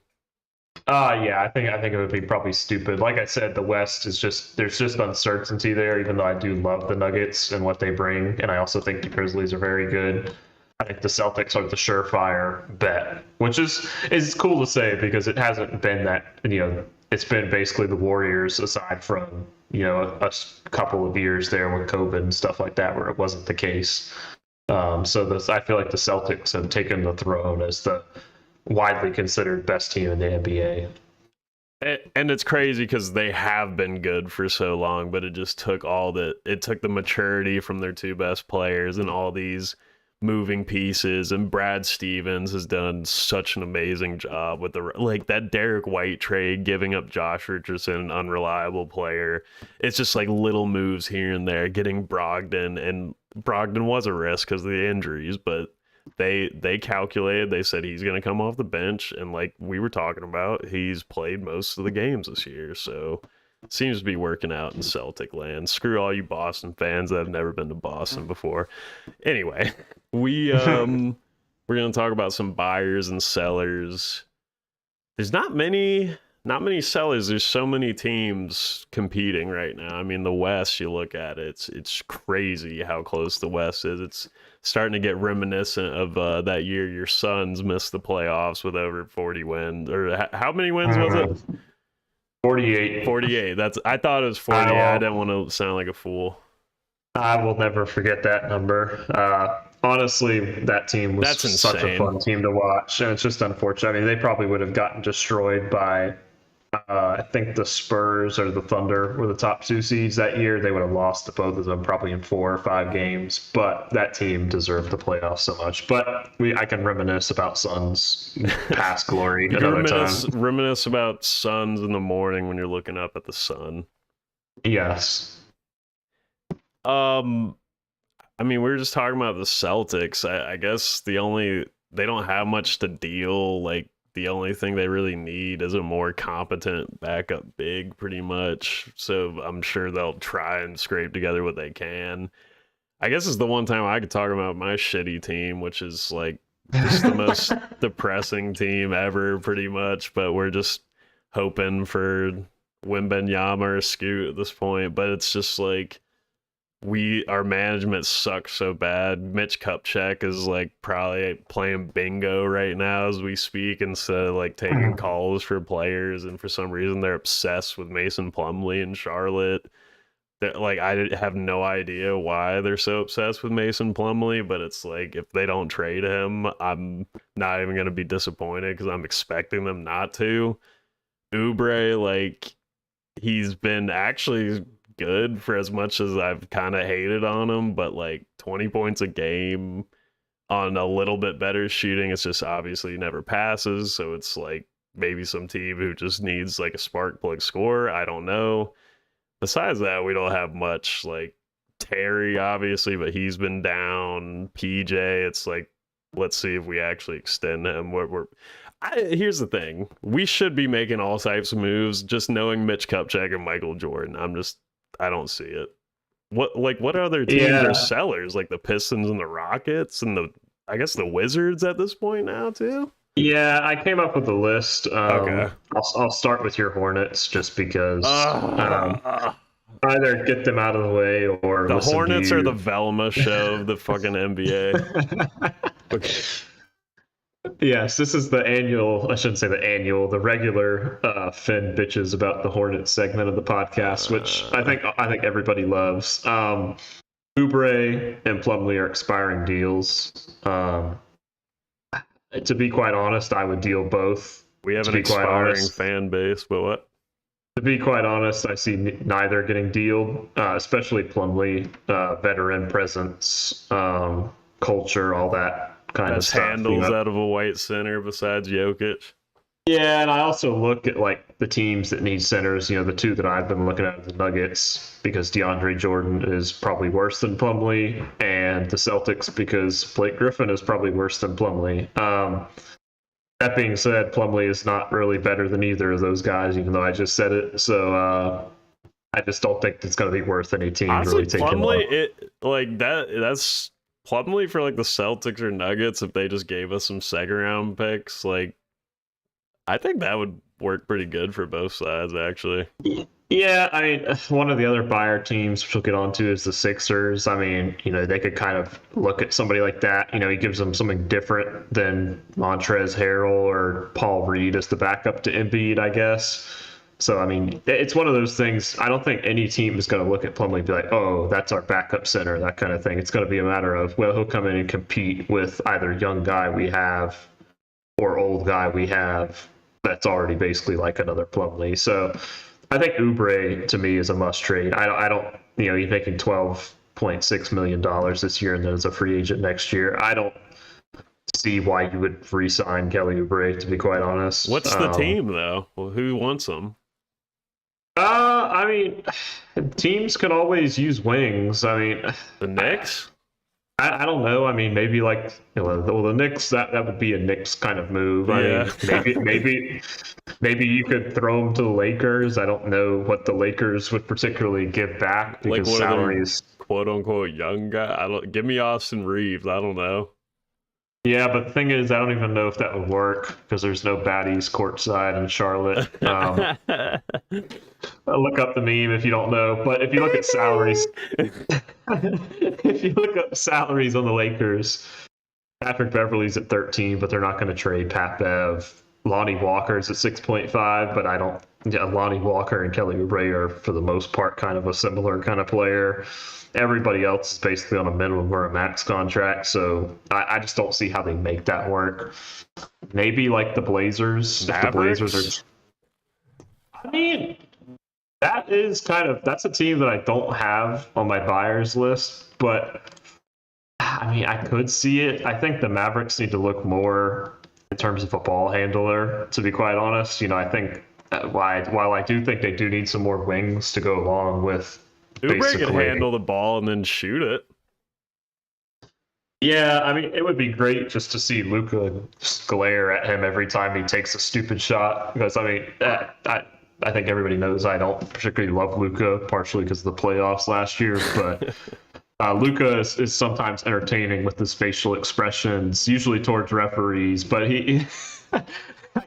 Yeah, I think it would be probably stupid. Like I said, the West is there's just uncertainty there, even though I do love the Nuggets and what they bring. And I also think the Grizzlies are very good. I think the Celtics are the surefire bet, which is cool to say, because it hasn't been that, you know, it's been basically the Warriors aside from, you know, a couple of years there with COVID and stuff like that where it wasn't the case. I feel like the Celtics have taken the throne as the widely considered best team in the NBA. And it's crazy because they have been good for so long, but it just took the maturity from their two best players and all these moving pieces. And Brad Stevens has done such an amazing job with that Derek White trade, giving up Josh Richardson, an unreliable player. It's just like little moves here and there, getting Brogdon, and Brogdon was a risk because of the injuries, but they calculated, they said he's going to come off the bench, and like we were talking about, he's played most of the games this year, so it seems to be working out in Celtic land. Screw all you Boston fans that have never been to Boston before. Anyway, we're going to talk about some buyers and sellers. There's not many sellers. There's so many teams competing right now. I mean, the West, you look at it, it's crazy how close the West is. It's starting to get reminiscent of that year your Suns missed the playoffs with over 40 wins. Or how many wins was it? 48. 48. I thought it was 40. I didn't want to sound like a fool. I will never forget that number. Honestly, that team was such a fun team to watch, and it's just unfortunate. I mean, they probably would have gotten destroyed by I think the Spurs or the Thunder were the top 2 seeds that year. They would have lost to both of them probably in 4 or 5 games, but that team deserved the playoffs so much. But I can reminisce about Suns' past glory You can another time. reminisce about suns in the morning when you're looking up at the sun. Yes. I mean, we were just talking about the Celtics. I guess they don't have much to deal. Like, the only thing they really need is a more competent backup big, pretty much. So I'm sure they'll try and scrape together what they can. I guess it's the one time I could talk about my shitty team, which is like just the most depressing team ever, pretty much. But we're just hoping for Wimbenyama or Scoot at this point. But it's just like our management sucks so bad. Mitch Kupchak is like probably playing bingo right now as we speak instead of like taking calls for players, and for some reason they're obsessed with Mason Plumlee in Charlotte. Like, I have no idea why they're so obsessed with Mason Plumlee, but it's like if they don't trade him, I'm not even gonna be disappointed because I'm expecting them not to. Oubre, like, he's been actually good for as much as I've kind of hated on him, but like 20 points a game on a little bit better shooting, it's just obviously never passes. So it's like maybe some team who just needs like a spark plug scorer. I don't know. Besides that, we don't have much. Like Terry, obviously, but he's been down. PJ, it's like, let's see if we actually extend him. Here's the thing: we should be making all types of moves. Just knowing Mitch Kupchak and Michael Jordan, I don't see it. What other teams are sellers? Like the Pistons and the Rockets and I guess the Wizards at this point now too. Yeah, I came up with a list. Okay. I'll start with your Hornets just because either get them out of the way or the listen Hornets to you. are the Velma show of the fucking NBA. Okay. Yes, this is the annual, I shouldn't say the annual, the regular Finn bitches about the Hornets segment of the podcast, which I think everybody loves. Oubre and Plumlee are expiring deals. To be quite honest, I would deal both. We have an expiring fan base, but what? To be quite honest, I see neither getting dealed, especially Plumlee, veteran presence, culture, all that kind of stuff. Handles out of a white center besides Jokic. Yeah, and I also look at like the teams that need centers. The two that I've been looking at are the Nuggets because DeAndre Jordan is probably worse than Plumlee, and the Celtics because Blake Griffin is probably worse than Plumlee. That being said, Plumlee is not really better than either of those guys, even though I just said it. So I just don't think it's going to be worth any team honestly, really taking Plumlee, that's Plumlee for like the Celtics or Nuggets. If they just gave us some second round picks, like I think that would work pretty good for both sides, actually. Yeah, I mean, one of the other buyer teams, which we'll get onto, is the Sixers. I mean, they could kind of look at somebody like that. He gives them something different than Montrezl Harrell or Paul Reed as the backup to Embiid, I guess. So, I mean, it's one of those things. I don't think any team is going to look at Plumlee and be like, oh, that's our backup center, that kind of thing. It's going to be a matter of, well, he'll come in and compete with either young guy we have or old guy we have that's already basically like another Plumlee. So I think Oubre to me is a must trade. I don't he's making $12.6 million this year and then as a free agent next year. I don't see why you would re-sign Kelly Oubre, to be quite honest. What's the team though? Well, who wants him? I mean, teams could always use wings. I mean, the Knicks? I don't know. I mean, maybe like the Knicks. That would be a Knicks kind of move. Yeah. I mean, maybe you could throw them to the Lakers. I don't know what the Lakers would particularly give back because like salaries, quote unquote, young guy. Give me Austin Reeves. I don't know. Yeah, but the thing is, I don't even know if that would work because there's no baddies courtside in Charlotte. Look up the meme if you don't know. But if you look at salaries, if you look up salaries on the Lakers, Patrick Beverley's at 13, but they're not going to trade Pat Bev. Lonnie Walker's at 6.5, but I don't. Yeah, Lonnie Walker and Kelly Oubre are for the most part kind of a similar kind of player. Everybody else is basically on a minimum or a max contract, so I just don't see how they make that work. Maybe like the Blazers. Mavericks? If the Blazers are. I mean, that's a team that I don't have on my buyers list, but I mean, I could see it. I think the Mavericks need to look more in terms of a ball handler, to be quite honest. I think while I do think they do need some more wings to go along with Oubre can basically. handle the ball and then shoot it. Yeah, I mean, it would be great just to see Luka glare at him every time he takes a stupid shot. Because I mean, I think everybody knows I don't particularly love Luka, partially because of the playoffs last year, but. Luka is sometimes entertaining with his facial expressions, usually towards referees, but I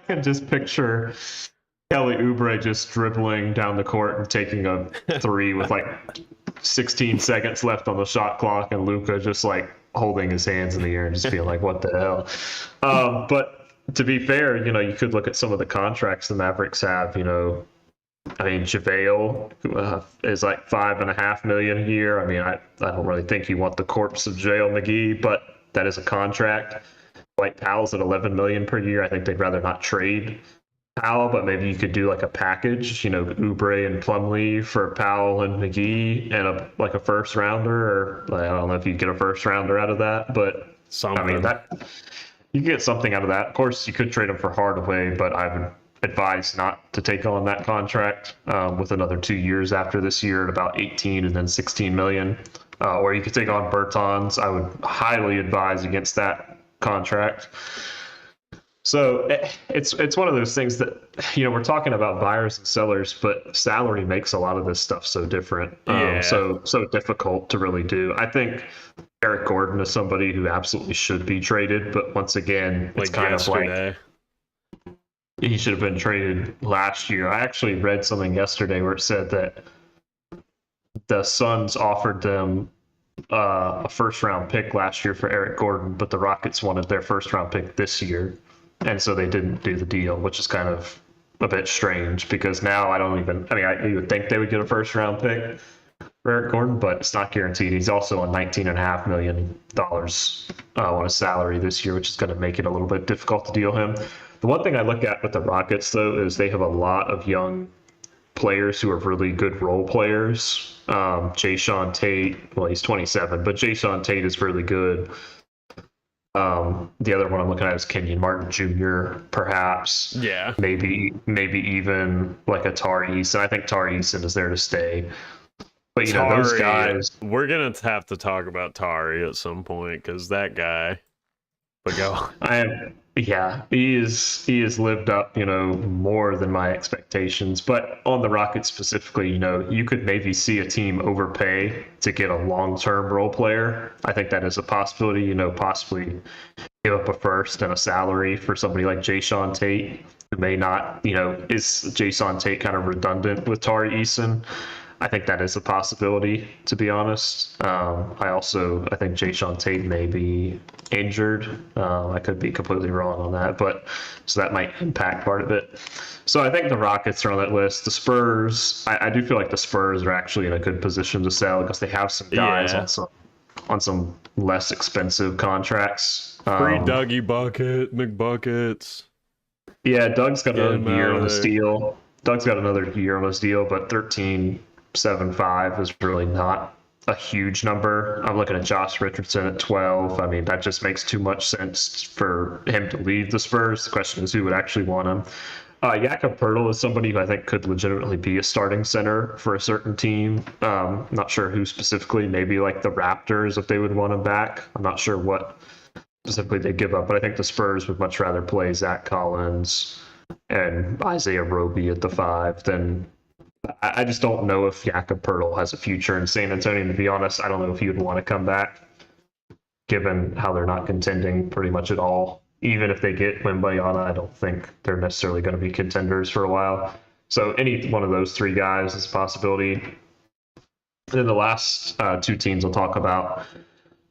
can just picture Kelly Oubre just dribbling down the court and taking a three with like 16 seconds left on the shot clock, and Luka just like holding his hands in the air and just being like, what the hell? But to be fair, you could look at some of the contracts the Mavericks have, I mean, JaVale is like $5.5 million a year. I mean, I don't really think you want the corpse of JaVale McGee, but that is a contract. Like Powell's at $11 million per year. I think they'd rather not trade Powell, but maybe you could do like a package, Oubre and Plumlee for Powell and McGee and a first rounder, or I don't know if you get a first rounder out of that, but Something. I mean that you get something out of that. Of course, you could trade him for Hardaway, but I would advised not to take on that contract with another 2 years after this year at about 18 and then 16 million. Or you could take on Bertans. I would highly advise against that contract. So it's one of those things that, we're talking about buyers and sellers, but salary makes a lot of this stuff so different. So difficult to really do. I think Eric Gordon is somebody who absolutely should be traded, but once again, it's kind of like he should have been traded last year. I actually read something yesterday where it said that the Suns offered them a first-round pick last year for Eric Gordon, but the Rockets wanted their first-round pick this year, and so they didn't do the deal, which is kind of a bit strange because now you would think they would get a first-round pick for Eric Gordon, but it's not guaranteed. He's also on $19.5 million on a salary this year, which is going to make it a little bit difficult to deal him. The one thing I look at with the Rockets, though, is they have a lot of young players who are really good role players. Jayshawn Tate, well, he's 27, but Jayshawn Tate is really good. The other one I'm looking at is Kenyon Martin Jr., perhaps. Yeah. Maybe even like a Tari Eason. I think Tari Eason is there to stay. But, those guys... We're going to have to talk about Tari at some point because that guy... But go. Yeah, he has lived up, more than my expectations. But on the Rockets specifically, you could maybe see a team overpay to get a long-term role player. I think that is a possibility, possibly give up a first and a salary for somebody like Jayshawn Tate, who may not, is Jayshawn Tate kind of redundant with Tari Eason? I think that is a possibility, to be honest. I think Jayshawn Tate may be injured. I could be completely wrong on that, but so that might impact part of it. So I think the Rockets are on that list. The Spurs, I do feel like the Spurs are actually in a good position to sell because they have some guys on some less expensive contracts. Free Dougie Bucket, McBuckets. Yeah, Doug's got another year on his deal. But 13.75 is really not a huge number. I'm looking at Josh Richardson at 12. I mean, that just makes too much sense for him to leave the Spurs. The question is who would actually want him. Jakob Poeltl is somebody who I think could legitimately be a starting center for a certain team. Not sure who specifically, maybe like the Raptors if they would want him back. I'm not sure what specifically they'd give up, but I think the Spurs would much rather play Zach Collins and Isaiah Roby at the 5 than... I just don't know if Jakob Poeltl has a future in San Antonio. To be honest, I don't know if he would want to come back, given how they're not contending pretty much at all. Even if they get Wembanyama, I don't think they're necessarily going to be contenders for a while. So any one of those three guys is a possibility. And then the last two teams I'll talk about,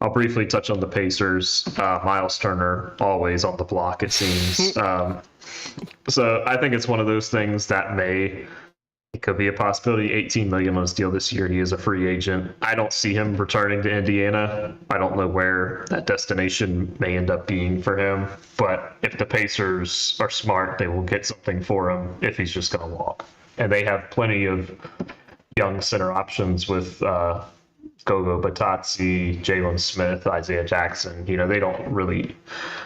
I'll briefly touch on the Pacers. Miles Turner, always on the block, it seems. So I think it's one of those things that it could be a possibility. $18 million on his deal this year. He is a free agent. I don't see him returning to Indiana. I don't know where that destination may end up being for him. But if the Pacers are smart, they will get something for him if he's just going to walk. and they have plenty of young center options with Gogo Batazzi, Jalen Smith, Isaiah Jackson. They don't really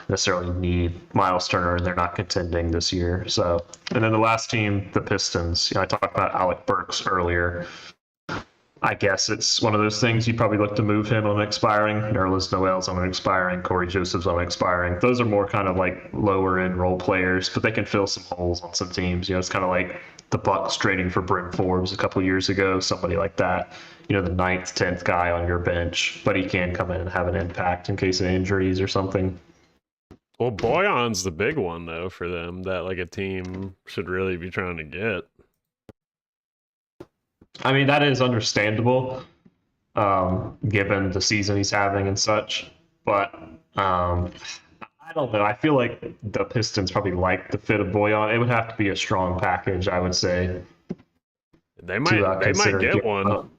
necessarily need Miles Turner, and they're not contending this year. So, and then the last team, the Pistons. I talked about Alec Burks earlier. I guess it's one of those things you probably look to move him on expiring. Nerlens Noel's on an expiring. Corey Joseph's on expiring. Those are more kind of like lower end role players, but they can fill some holes on some teams. It's kind of like the Bucks trading for Bryn Forbes a couple years ago, somebody like that. The ninth, 10th guy on your bench, but he can come in and have an impact in case of injuries or something. Well, Boyan's the big one though for them that like a team should really be trying to get. I mean, that is understandable, given the season he's having and such. But I don't know. I feel like the Pistons probably like the fit of Boyan. It would have to be a strong package, I would say. They might get one.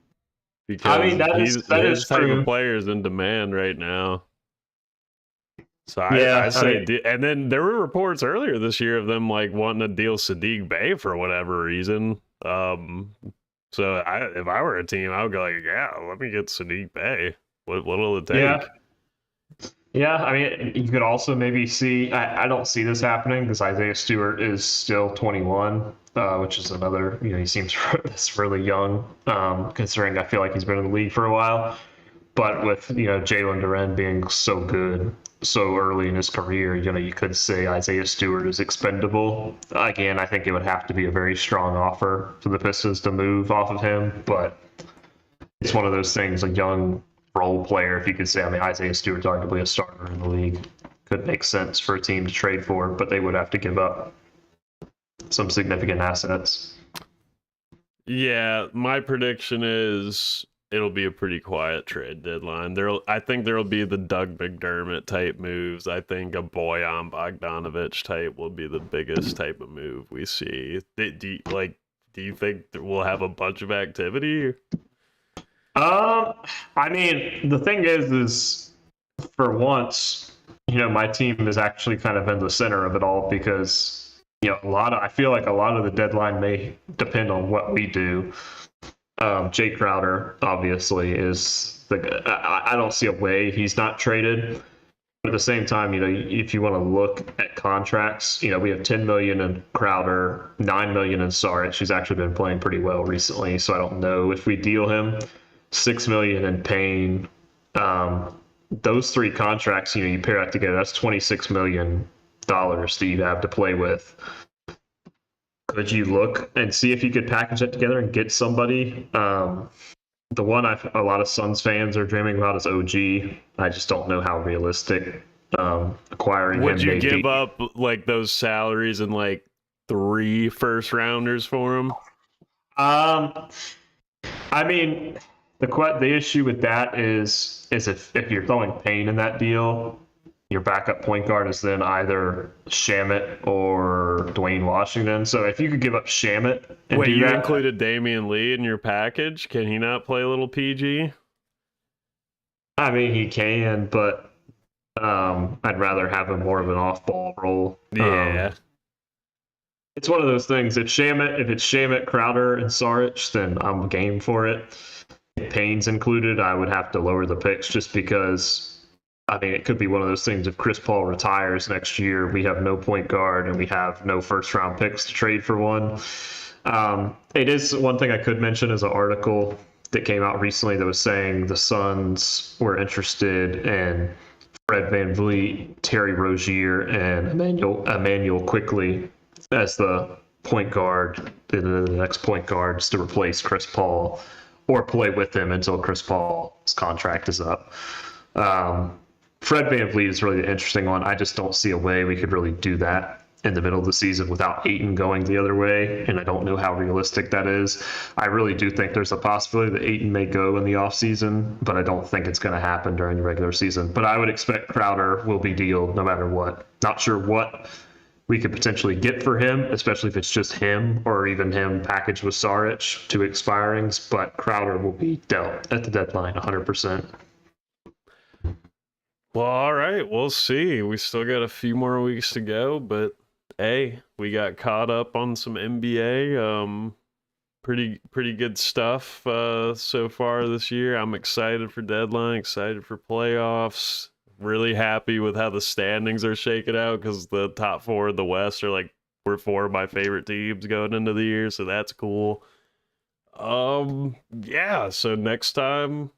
Because I mean, that is his type true. of player is in demand right now. So I say, and then there were reports earlier this year of them like wanting to deal Sadiq Bey for whatever reason. So if I were a team, I would go like, yeah, let me get Sadiq Bey. What'll it take? Yeah. I mean, you could also maybe see. I don't see this happening because Isaiah Stewart is still 21, which is another. He seems really young, considering I feel like he's been in the league for a while. But with Jalen Duren being so good so early in his career, you could say Isaiah Stewart is expendable. Again, I think it would have to be a very strong offer for the Pistons to move off of him. But it's one of those things, a young role player, if you could say. I mean, Isaiah Stewart's arguably a starter in the league. Could make sense for a team to trade for, but they would have to give up some significant assets. Yeah, my prediction is it'll be a pretty quiet trade deadline. I think there'll be the Doug McDermott type moves. I think a Bojan Bogdanovic type will be the biggest type of move we see. Do you think we'll have a bunch of activity? I mean, the thing is for once, my team is actually kind of in the center of it all because I feel like a lot of the deadline may depend on what we do. Jay Crowder obviously is I don't see a way he's not traded. But at the same time, if you want to look at contracts, we have $10 million in Crowder, $9 million in Saric, who's actually been playing pretty well recently. So I don't know if we deal him. $6 million in Payne. Those three contracts, you pair that together, that's $26 million that you have to play with. Could you look and see if you could package that together and get somebody? The one a lot of Suns fans are dreaming about is OG. I just don't know how realistic acquiring him. Would you give up like those salaries and like 3 first rounders for him? I mean, the issue with that is if you're throwing Payne in that deal, your backup point guard is then either Shamet or Dwayne Washington. So if you could give up Shamet and wait, you included Damian Lee in your package? Can he not play a little PG? I mean, he can, but I'd rather have him more of an off-ball role. Yeah. It's one of those things. If it's Shamet, Crowder, and Saric, then I'm game for it. If Payne's included, I would have to lower the picks just because. I mean, it could be one of those things. If Chris Paul retires next year, we have no point guard and we have no first-round picks to trade for one. It is one thing I could mention is an article that came out recently that was saying the Suns were interested in Fred VanVleet, Terry Rozier, and Emmanuel Quickley as the point guard, the next point guards to replace Chris Paul or play with him until Chris Paul's contract is up. Fred VanVleet is really the interesting one. I just don't see a way we could really do that in the middle of the season without Ayton going the other way, and I don't know how realistic that is. I really do think there's a possibility that Ayton may go in the offseason, but I don't think it's going to happen during the regular season. But I would expect Crowder will be dealed no matter what. Not sure what we could potentially get for him, especially if it's just him or even him packaged with Saric to expirings, but Crowder will be dealt at the deadline 100%. Well, all right, we'll see. We still got a few more weeks to go, but hey, we got caught up on some NBA. pretty good stuff so far this year. I'm excited for deadline, excited for playoffs. Really happy with how the standings are shaking out because the top four of the West are like we're four of my favorite teams going into the year, so that's cool. Yeah. So next time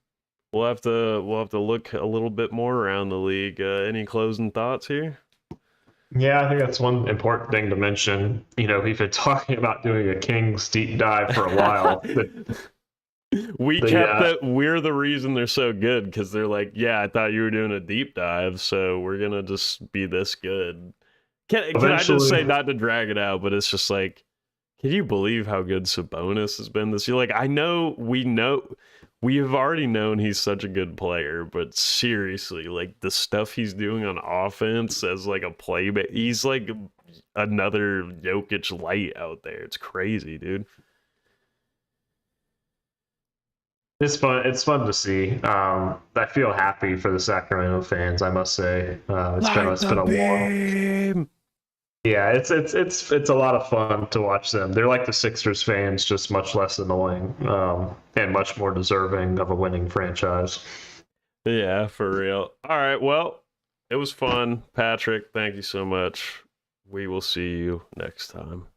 we'll have to look a little bit more around the league. Any closing thoughts here? Yeah, I think that's one important thing to mention. We've been talking about doing a Kings deep dive for a while. We The kept that we're the reason they're so good because they're like, yeah, I thought you were doing a deep dive, so we're gonna just be this good. Can I just say, eventually, not to drag it out, but it's just like, can you believe how good Sabonis has been this year? Like, I know we have already known he's such a good player, but seriously, like the stuff he's doing on offense as like a playback, he's like another Jokic light out there. It's crazy, dude. it's fun. It's fun to see. I feel happy for the Sacramento fans. I must say, Light it's the been a long. beam. Yeah, it's a lot of fun to watch them. They're like the Sixers fans, just much less annoying, and much more deserving of a winning franchise. Yeah, for real. All right, well, it was fun. Patrick, thank you so much. We will see you next time.